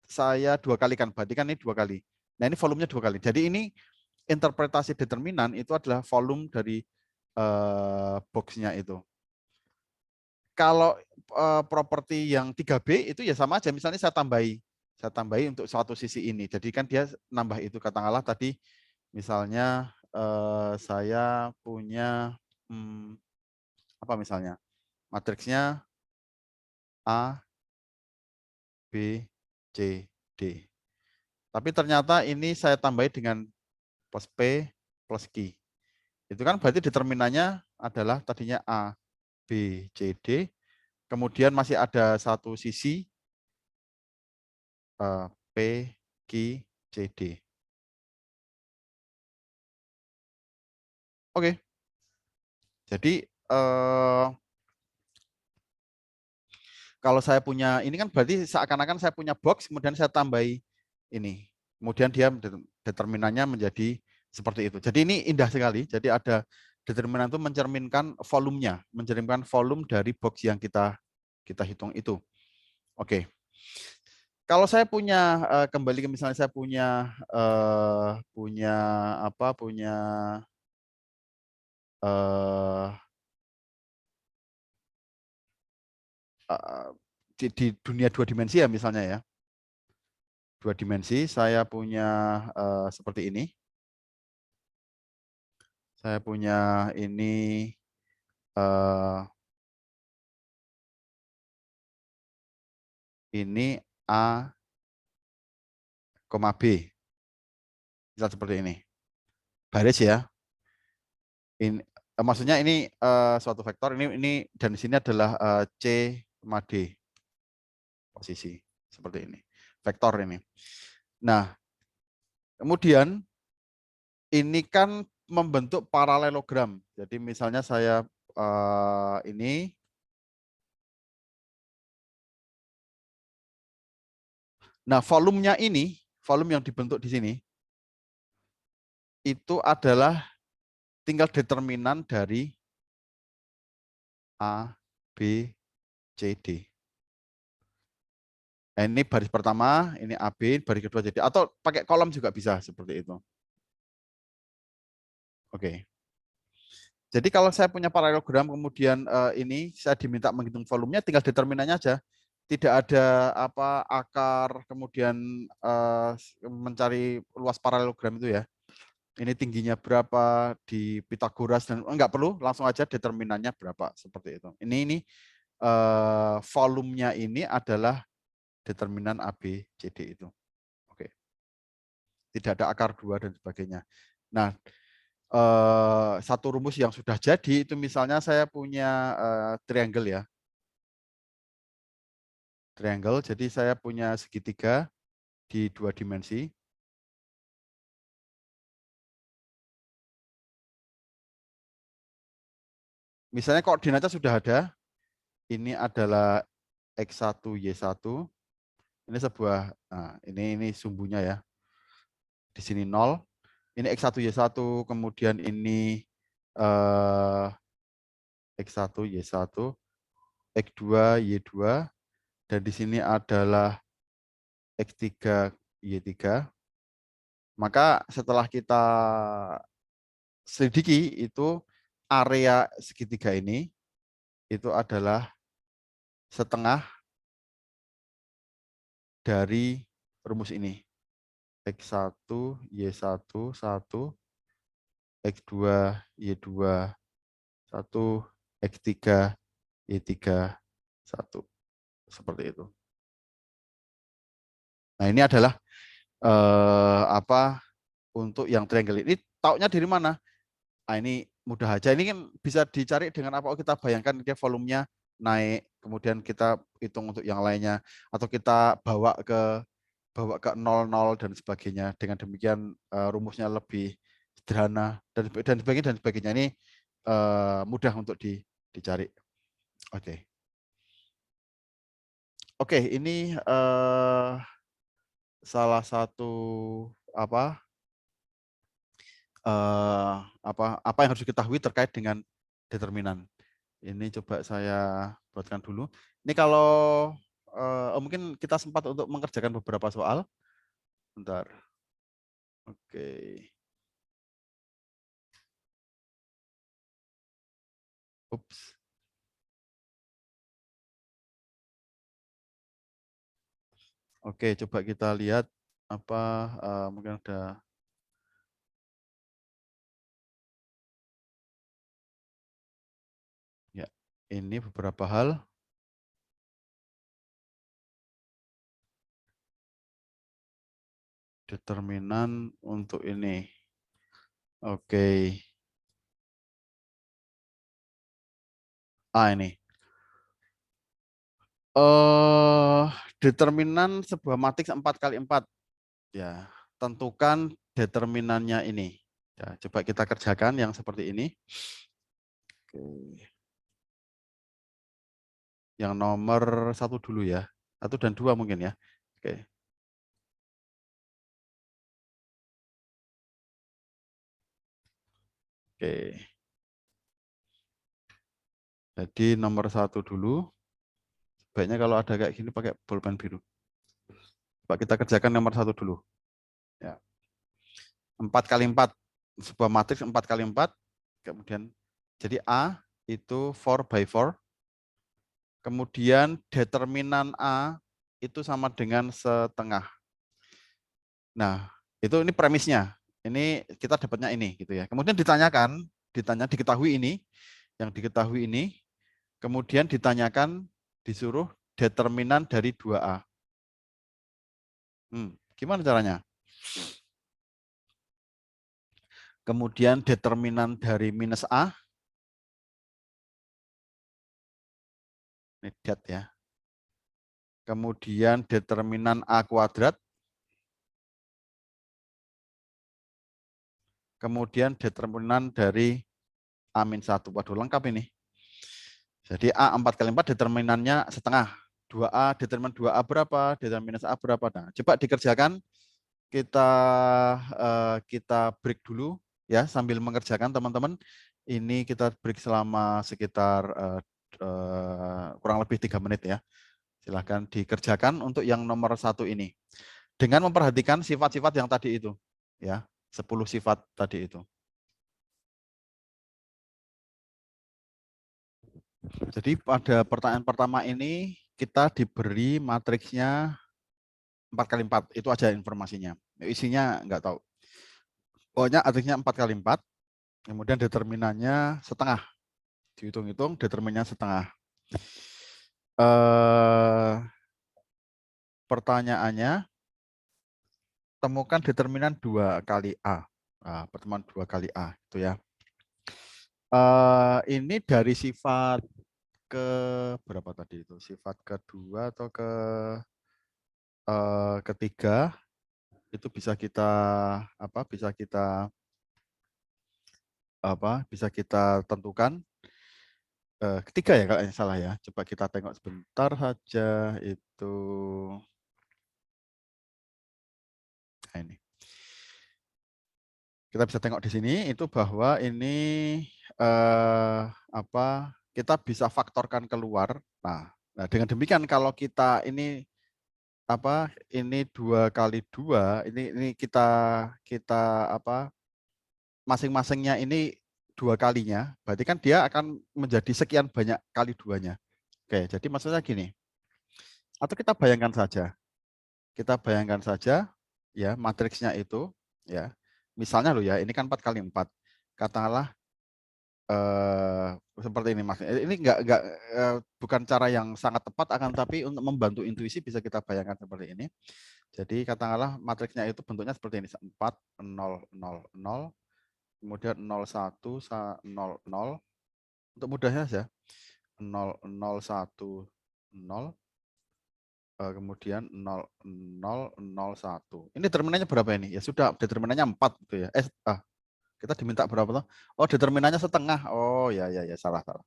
2 kali kan. Berarti kan ini 2 kali. Nah ini volumenya 2 kali. Jadi ini interpretasi determinan itu adalah volume dari boxnya itu. Kalau properti yang 3B itu ya sama aja. Misalnya saya tambahi untuk suatu sisi ini. Jadi kan dia nambah itu, katakanlah tadi misalnya saya punya apa misalnya matriksnya A, B, C, D. Tapi ternyata ini saya tambahi dengan plus P plus Q. Itu kan berarti determinannya adalah tadinya A, B, C, D. Kemudian masih ada satu sisi P, Q, C, D. Oke. Jadi kalau saya punya ini kan berarti seakan-akan saya punya box, kemudian saya tambahi ini. Kemudian dia determinannya menjadi seperti itu. Jadi ini indah sekali. Jadi ada determinan itu mencerminkan volumenya, mencerminkan volume dari box yang kita hitung itu. Oke. Kalau saya punya kembali ke misalnya saya punya di dunia 2 dimensi ya misalnya ya. 2 dimensi saya punya seperti ini. Saya punya ini A, B. Misal seperti ini. Baris ya. Ini maksudnya ini suatu vektor ini dan di sini adalah C, D posisi seperti ini. Vektor ini. Nah, kemudian ini kan membentuk paralelogram. Jadi misalnya saya ini. Nah, volumenya ini, volume yang dibentuk di sini, itu adalah tinggal determinan dari A, B, C, D. Nah, ini baris pertama, ini AB, baris kedua jadi atau pakai kolom juga bisa seperti itu. Oke. Jadi kalau saya punya paralelogram kemudian ini saya diminta menghitung volumenya, tinggal determinannya aja. tidak ada apa akar kemudian mencari luas paralelogram itu ya. Ini tingginya berapa di Pitagoras dan enggak perlu, langsung aja determinannya berapa seperti itu. Ini volumenya ini adalah determinan A, B, C, D itu. Oke. Tidak ada akar 2 dan sebagainya. Nah, satu rumus yang sudah jadi itu misalnya saya punya triangle ya. Triangle, jadi saya punya segitiga di 2 dimensi. Misalnya koordinatnya sudah ada. Ini adalah X1, Y1. Ini sebuah, nah, ini sumbunya ya. Di sini 0. Ini X1, Y1. Kemudian ini X1, Y1. X2, Y2. Dan di sini adalah X3, Y3. Maka setelah kita selidiki itu area segitiga ini itu adalah setengah dari rumus ini. X1, Y1, 1, X2, Y2, 1, X3, Y3, 1. Seperti itu. Nah, ini adalah apa untuk yang triangle ini. Taunya dari mana? Nah, ini mudah aja. Ini kan bisa dicari dengan apa? Kita bayangkan dia volumenya naik, kemudian kita hitung untuk yang lainnya, atau kita bawa ke 00 dan sebagainya. Dengan demikian rumusnya lebih sederhana dan sebagainya. Ini mudah untuk dicari. Oke. Oke, ini salah satu apa apa yang harus diketahui terkait dengan determinan. Ini coba saya buatkan dulu. Ini kalau mungkin kita sempat untuk mengerjakan beberapa soal. Bentar. Oke. Ups. Oke, coba kita lihat apa mungkin ada. Ya, ini beberapa hal. Determinan untuk ini. Oke. Ini. Determinan sebuah matriks 4x4. Ya, tentukan determinannya ini. Ya, coba kita kerjakan yang seperti ini. Oke. Yang nomor 1 dulu ya. 1 dan 2 mungkin ya. Oke. Oke. Jadi nomor 1 dulu. Sebaiknya kalau ada kayak gini pakai bolpen biru. Coba kita kerjakan nomor 1 dulu. Ya. 4x4. Sebuah matriks 4x4. Kemudian jadi A itu 4x4. Kemudian determinan A itu sama dengan setengah. Nah, ini premisnya. Ini kita dapatnya ini gitu ya. Kemudian diketahui ini, yang diketahui ini, kemudian ditanyakan, disuruh determinan dari 2A. Gimana caranya? Kemudian determinan dari minus A. Ini dat ya. Kemudian determinan A kuadrat. Kemudian determinan dari A-1. Waduh, lengkap ini. Jadi A 4x4 determinannya setengah. 2A, determinan 2A berapa, determinan A berapa. Nah, coba dikerjakan. Kita break dulu ya sambil mengerjakan teman-teman. Ini kita break selama sekitar kurang lebih 3 menit ya. Silahkan dikerjakan untuk yang nomor 1 ini. Dengan memperhatikan sifat-sifat yang tadi itu. Ya, 10 sifat tadi itu. Jadi pada pertanyaan pertama ini kita diberi matriksnya 4 kali 4, itu aja informasinya. Isinya nggak tahu. Pokoknya matriksnya 4 kali 4, kemudian determinannya setengah. Dihitung-hitung determinannya setengah. Pertanyaannya, temukan determinan 2 kali A. Nah, pertemuan 2 kali A itu ya. Ini dari sifat ke berapa tadi itu? Sifat kedua atau ketiga itu bisa kita bisa kita tentukan. Ketiga ya kalau yang salah ya. Coba kita tengok sebentar saja itu. Nah, ini. Kita bisa tengok di sini itu bahwa ini kita bisa faktorkan keluar. Nah, dengan demikian kalau kita ini ini 2 kali 2, ini kita masing-masingnya ini 2 kalinya, berarti kan dia akan menjadi sekian banyak kali 2-nya. Oke, jadi maksudnya gini. Atau kita bayangkan saja ya matriksnya itu ya. Misalnya loh ya, ini kan 4 kali 4. Katakanlah seperti ini Mas. Ini enggak bukan cara yang sangat tepat, akan tapi untuk membantu intuisi bisa kita bayangkan seperti ini. Jadi katakanlah matriksnya itu bentuknya seperti ini, 4 0 0 0, kemudian 0 1 0 0. Untuk mudahnya saja 0 0 1 0, kemudian 0 0 0 1. Ini determinannya berapa ini? Ya sudah, determinannya 4 gitu ya. Kita diminta berapa tuh? Oh, determinannya setengah. Oh, ya ya ya, salah salah.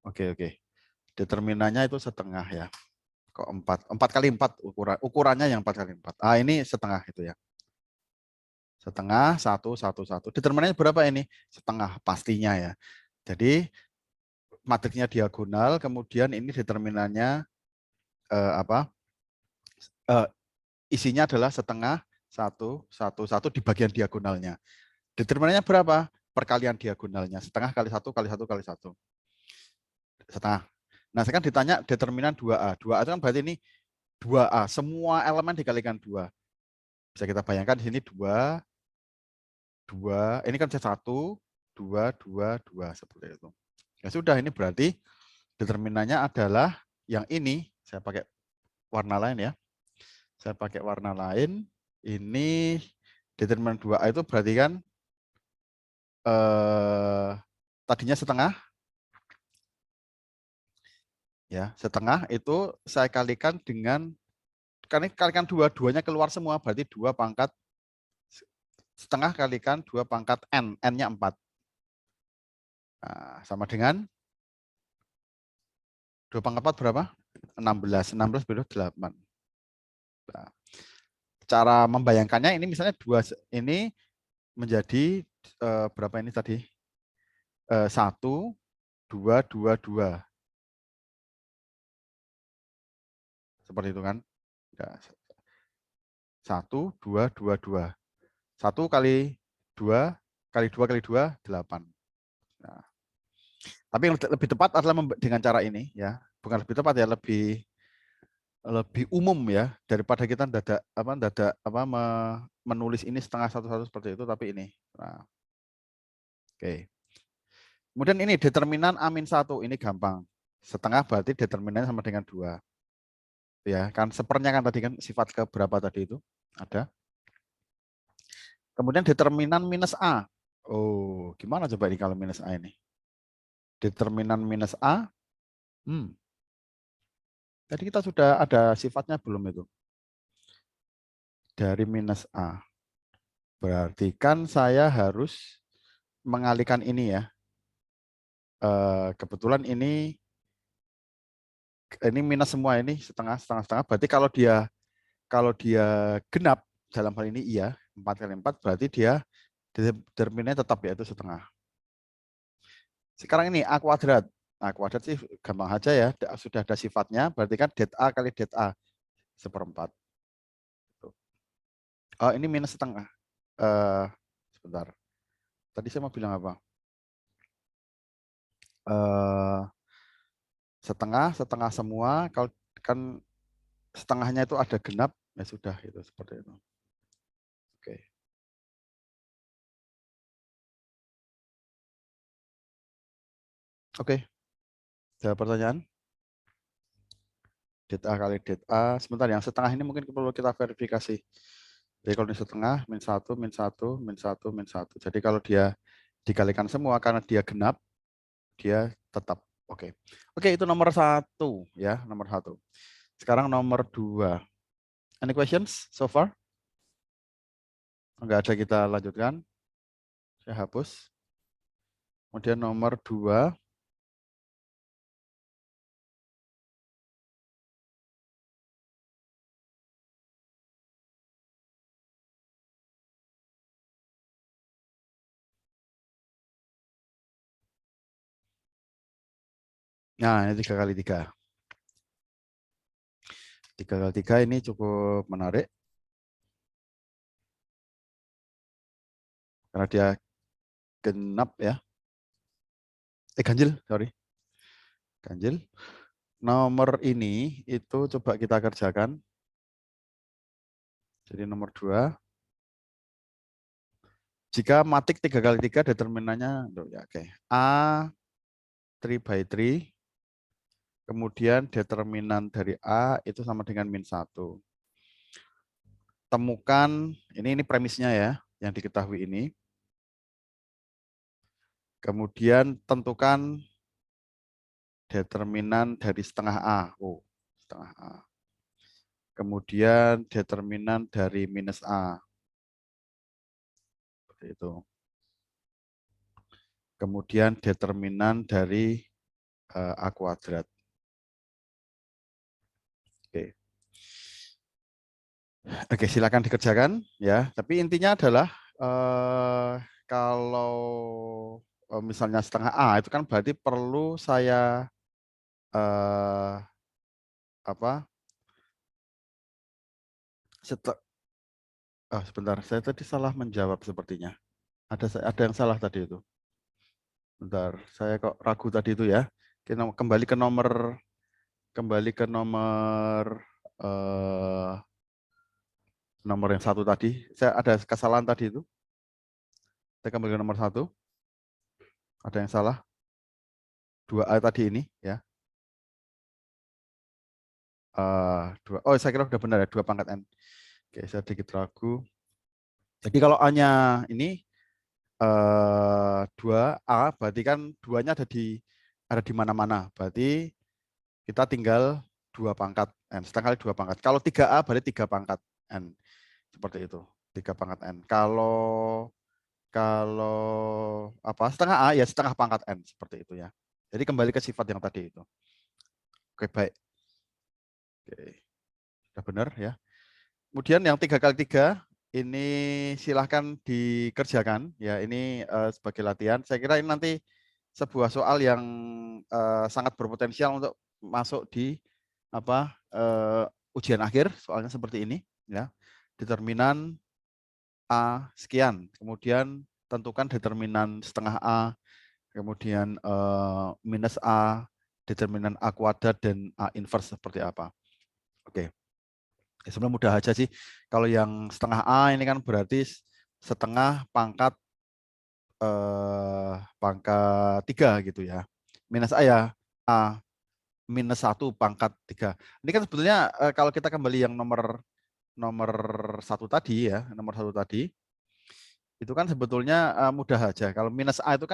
Oke oke. Determinannya itu setengah ya. Kok 4? 4 kali 4 ukurannya yang 4 kali 4. Ini setengah itu ya. Setengah, 1 1 1. Determinannya berapa ini? Setengah pastinya ya. Jadi matriksnya diagonal, kemudian ini determinannya isinya adalah setengah, 1 1 1 di bagian diagonalnya. Determinannya berapa? Perkalian diagonalnya. Setengah kali 1 kali 1 kali 1. Setengah. Nah, sekarang ditanya determinan 2A. 2A itu kan berarti ini 2A. Semua elemen dikalikan 2. Bisa kita bayangkan di sini 2, 2. Ini kan 1, 2, 2, 2. Seperti itu. Ya sudah, ini berarti determinannya adalah yang ini. Saya pakai warna lain ya. Saya pakai warna lain. Ini determinan 2A itu berarti kan tadinya setengah. Ya, setengah itu saya kalikan dengan, karena kalikan 2, 2-nya keluar semua, berarti 2 pangkat setengah kalikan 2 pangkat N, N-nya 4. Nah, sama dengan 2 pangkat 4 berapa? 16. 16 beda 8. Nah, cara membayangkannya ini misalnya 2 ini menjadi berapa ini tadi? 1, 2, 2, 2. Seperti itu kan? 1, 2, 2, 2. 1 kali 2 kali 2 kali 2, 8. Nah, tapi yang lebih tepat adalah dengan cara ini ya. Bukan lebih tepat ya, lebih umum ya, daripada kita menulis ini setengah satu-satu seperti itu, tapi ini. Nah, oke. Kemudian ini determinan A-1, ini gampang. Setengah berarti determinannya sama dengan 2. Ya, kan sepernya kan tadi kan sifat ke berapa tadi itu? Ada. Kemudian determinan minus A. Oh, gimana coba ini kalau minus A ini? Determinan minus A. Tadi kita sudah ada sifatnya belum itu? Dari minus A. Berarti kan saya harus mengalihkan ini ya. Kebetulan ini minus semua, ini setengah setengah setengah. Berarti kalau dia genap dalam hal ini iya, 4 kali 4 berarti dia determinannya tetap yaitu setengah. Sekarang ini A kuadrat. A kuadrat sih gampang aja ya, sudah ada sifatnya, berarti kan det A kali det A seperempat. Oh, ini minus setengah. Sebentar. Tadi saya mau bilang apa? setengah, setengah semua. Kalau kan setengahnya itu ada genap, ya sudah itu seperti itu. Oke. Oke, ada pertanyaan? Det A kali det A. Sebentar, yang setengah ini mungkin perlu kita verifikasi. Jadi kalau ini setengah, min 1, min 1, min 1, min 1. Jadi kalau dia dikalikan semua, karena dia genap, dia tetap. Oke. Oke, itu nomor 1. Ya, nomor 1. Sekarang nomor 2. Any questions so far? Enggak ada, kita lanjutkan. Saya hapus. Kemudian nomor 2. Nah, ini 3 kali 3. 3 kali 3 ini cukup menarik. Karena dia genap ya. Ganjil, sorry. Ganjil. Nomor ini itu coba kita kerjakan. Jadi nomor 2. Jika matik 3 kali 3 determinannya, ya, oke. A 3 by 3. Kemudian determinan dari A itu sama dengan min 1. Temukan, ini premisnya ya, yang diketahui ini. Kemudian tentukan determinan dari setengah A. Oh, setengah A. Kemudian determinan dari minus A. Seperti itu. Kemudian determinan dari A kuadrat. Oke. Oke, silakan dikerjakan ya. Tapi intinya adalah kalau misalnya setengah A itu kan berarti perlu saya apa? Sebentar, saya tadi salah menjawab sepertinya. Ada yang salah tadi itu. Bentar, saya kok ragu tadi itu ya. Kembali ke nomor yang 1 tadi. Saya ada kesalahan tadi itu. Saya kembali ke nomor 1. Ada yang salah. 2A tadi ini ya. Oh, saya kira sudah benar ya, 2 pangkat N. Oke, saya sedikit ragu. Jadi kalau A-nya ini 2A, berarti kan 2-nya ada di mana-mana. Berarti kita tinggal 2 pangkat N. Setengah kali 2 pangkat. Kalau 3A berarti 3 pangkat N. Seperti itu. 3 pangkat N. Kalau setengah A ya setengah pangkat N. Seperti itu ya. Jadi kembali ke sifat yang tadi itu. Oke, baik. Oke. Sudah benar ya. Kemudian yang 3 kali 3 ini silahkan dikerjakan ya, ini sebagai latihan. Saya kira ini nanti sebuah soal yang sangat berpotensial untuk masuk di ujian akhir, soalnya seperti ini ya. Determinan A sekian, kemudian tentukan determinan setengah A, kemudian minus A, determinan A kuadrat dan A inverse seperti apa. Oke. Sebenarnya mudah aja sih. Kalau yang setengah A ini kan berarti setengah pangkat 3 gitu ya. Minus A ya A minus 1 pangkat 3. Ini kan sebetulnya kalau kita kembali yang nomor 1 tadi ya, nomor 1 tadi, itu kan sebetulnya mudah aja. Kalau minus A itu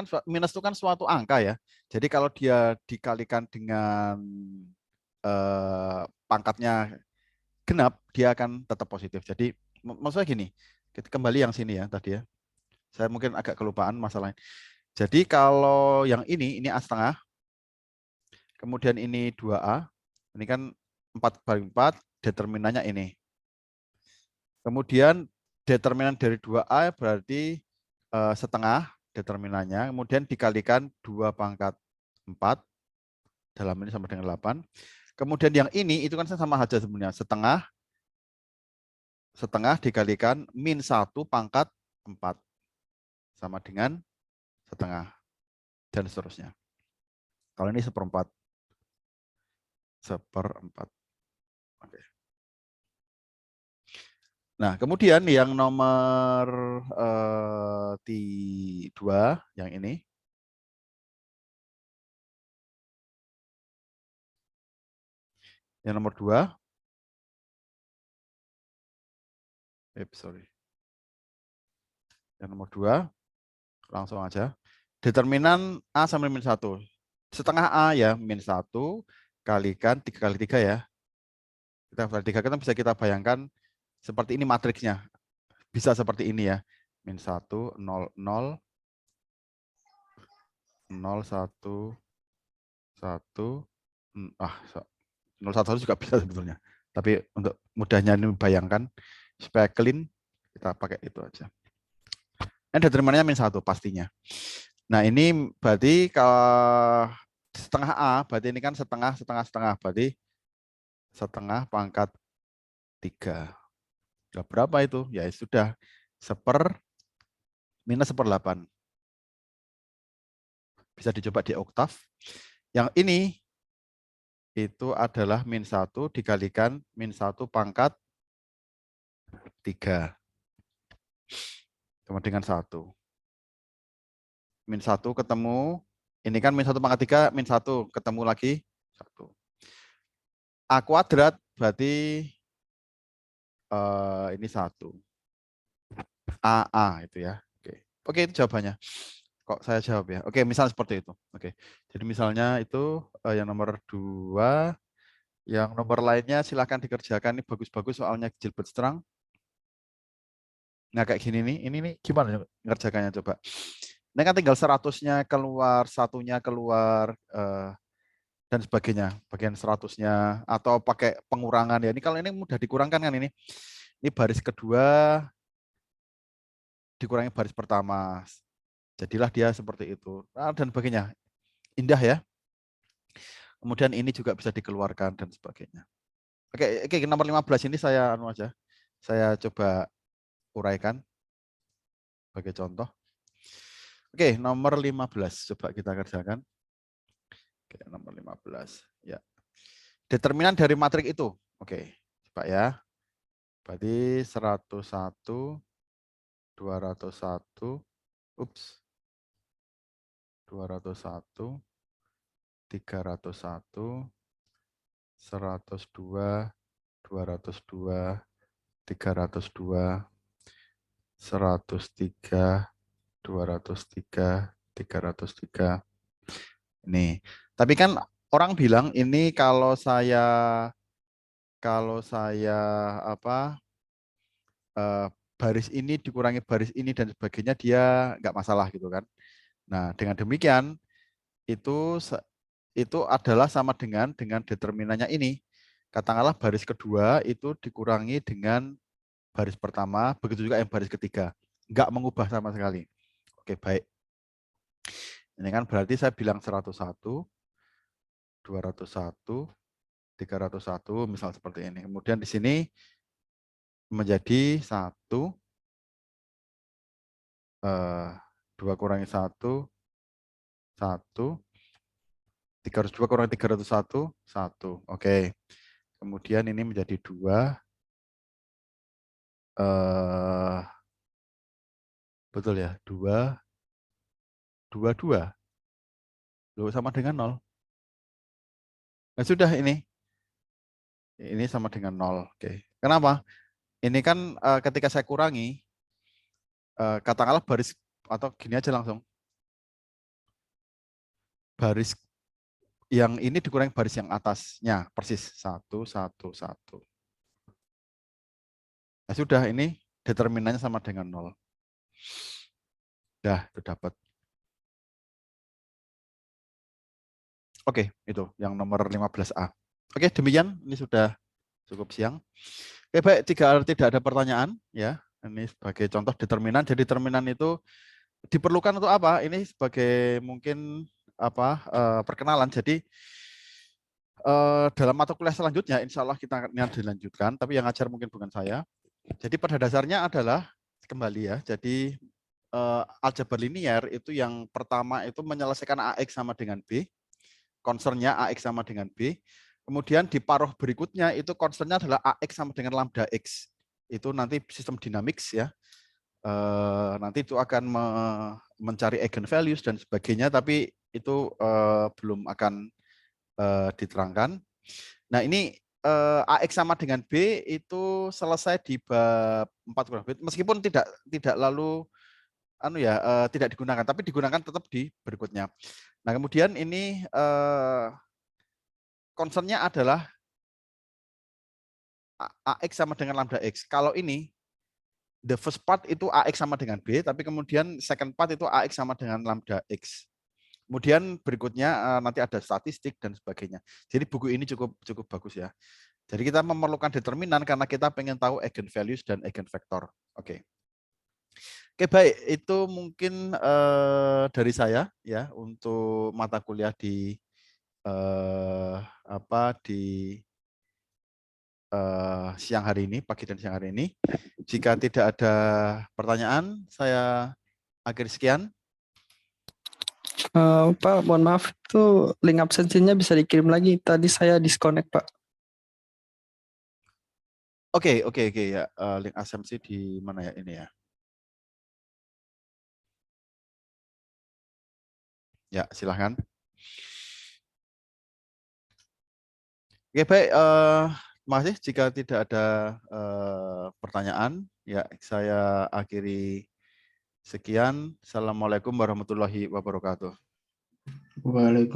kan suatu angka ya. Jadi kalau dia dikalikan dengan pangkatnya genap, dia akan tetap positif. Jadi maksudnya gini, kita kembali yang sini ya tadi ya. Saya mungkin agak kelupaan masalahnya. Jadi kalau yang ini A setengah, kemudian ini 2A, ini kan 4 bagi 4, determinannya ini. Kemudian determinan dari 2A berarti setengah determinannya, kemudian dikalikan 2 pangkat 4, dalam ini sama dengan 8. Kemudian yang ini itu kan sama aja sebenarnya, setengah dikalikan min 1 pangkat 4 sama dengan setengah dan seterusnya. Kalau ini 1/4. 1/4. Oke. Nah, kemudian yang nomor 2, yang ini. Yang nomor 2. Sorry. Yang nomor 2, langsung aja. Determinan A sama min 1. Setengah A ya, min 1 kalikan 3 kali 3 ya. Kita kali 3 kan bisa kita bayangkan seperti ini matriksnya. Bisa seperti ini ya. Min 1, 0, 0, 0, 1, 1, 0, 1 juga bisa sebetulnya. Tapi untuk mudahnya ini bayangkan, supaya clean, kita pakai itu aja. Ini determinannya min 1 pastinya. Nah ini berarti kalau setengah A, berarti ini kan setengah, berarti setengah pangkat 3. Nah, berapa itu? Ya sudah, minus 1/8. Bisa dicoba di oktav. Yang ini itu adalah min 1 dikalikan min 1 pangkat 3. Sama dengan 1. Min 1 ketemu, ini kan min 1 pangkat 3, min 1 ketemu lagi 1. A kuadrat berarti ini 1. AA itu ya. Oke, itu jawabannya. Kok saya jawab ya? Oke, misalnya seperti itu. Oke. Jadi misalnya itu yang nomor 2, yang nomor lainnya silakan dikerjakan. Ini bagus-bagus soalnya jilbab terang. Nah, kayak gini nih. Ini nih gimana ngerjakannya coba? Ini kan tinggal 100-nya keluar, satunya keluar, dan sebagainya. Bagian 100-nya atau pakai pengurangan ya. Ini kalau ini mudah dikurangkan kan ini. Ini baris kedua dikurangi baris pertama. Jadilah dia seperti itu. Dan sebagainya. Indah ya. Kemudian ini juga bisa dikeluarkan dan sebagainya. Oke, nomor 15 ini saya aja. Saya coba uraikan sebagai contoh. Oke, nomor 15 coba kita kerjakan. Oke, nomor 15 ya. Determinan dari matrik itu. Oke, coba ya. Berarti 101, 201, 201, 301, 102, 202, 302, 103, 203, 303. Ini. Tapi kan orang bilang ini kalau saya baris ini dikurangi baris ini dan sebagainya dia nggak masalah gitu kan. Nah, dengan demikian itu adalah sama dengan determinannya ini. Katakanlah baris kedua itu dikurangi dengan baris pertama, begitu juga yang baris ketiga. Nggak mengubah sama sekali. Oke, baik. Ini kan berarti saya bilang 101, 201, 301, misal seperti ini. Kemudian di sini menjadi 1, 2 kurangi 1, 1, 302 kurangi 301, 1. Oke. Kemudian ini menjadi 2. Betul ya, 2, 2 sama dengan 0. Nah, sudah ini sama dengan 0. Oke. Kenapa? Ini kan ketika saya kurangi, katakanlah baris, atau gini aja langsung. Baris yang ini dikurangi baris yang atasnya, persis 1, 1, 1. Nah, sudah ini determinannya sama dengan 0. Dah, itu dapat. Oke, itu yang nomor 15A. Oke, demikian ini sudah cukup siang. Oke, baik, jika tidak ada pertanyaan ya, ini sebagai contoh determinan. Jadi determinan itu diperlukan untuk apa? Ini sebagai mungkin perkenalan. Jadi dalam mata kuliah selanjutnya insya Allah kita akan dilanjutkan, tapi yang ngajar mungkin bukan saya. Jadi pada dasarnya adalah kembali ya. Jadi aljabar linier itu yang pertama itu menyelesaikan AX sama dengan B. Concernnya AX sama dengan B. Kemudian di paruh berikutnya itu constantnya adalah AX sama dengan lambda X. Itu nanti sistem dynamics ya. Nanti itu akan mencari eigenvalues dan sebagainya, tapi itu belum akan diterangkan. Nah ini AX sama dengan B itu selesai di bab 4 meskipun tidak lalu tidak digunakan, tapi digunakan tetap di berikutnya. Nah kemudian ini concernnya adalah AX sama dengan lambda X. Kalau ini the first part itu AX sama dengan B, tapi kemudian second part itu AX sama dengan lambda X. Kemudian berikutnya nanti ada statistik dan sebagainya. Jadi buku ini cukup bagus ya. Jadi kita memerlukan determinan karena kita pengen tahu eigenvalues dan eigenvektor. Oke. Oke baik, itu mungkin dari saya ya untuk mata kuliah di siang hari ini, pagi dan siang hari ini. Jika tidak ada pertanyaan, saya akhiri sekian. Pak, mohon maaf, itu link absensinya bisa dikirim lagi. Tadi saya disconnect, Pak. Oke ya. Link absensi di mana ya ini ya? Ya, silahkan. Oke, baik. Terima kasih. Jika tidak ada pertanyaan, ya saya akhiri sekian. Assalamualaikum warahmatullahi wabarakatuh. Waalaikumsalam.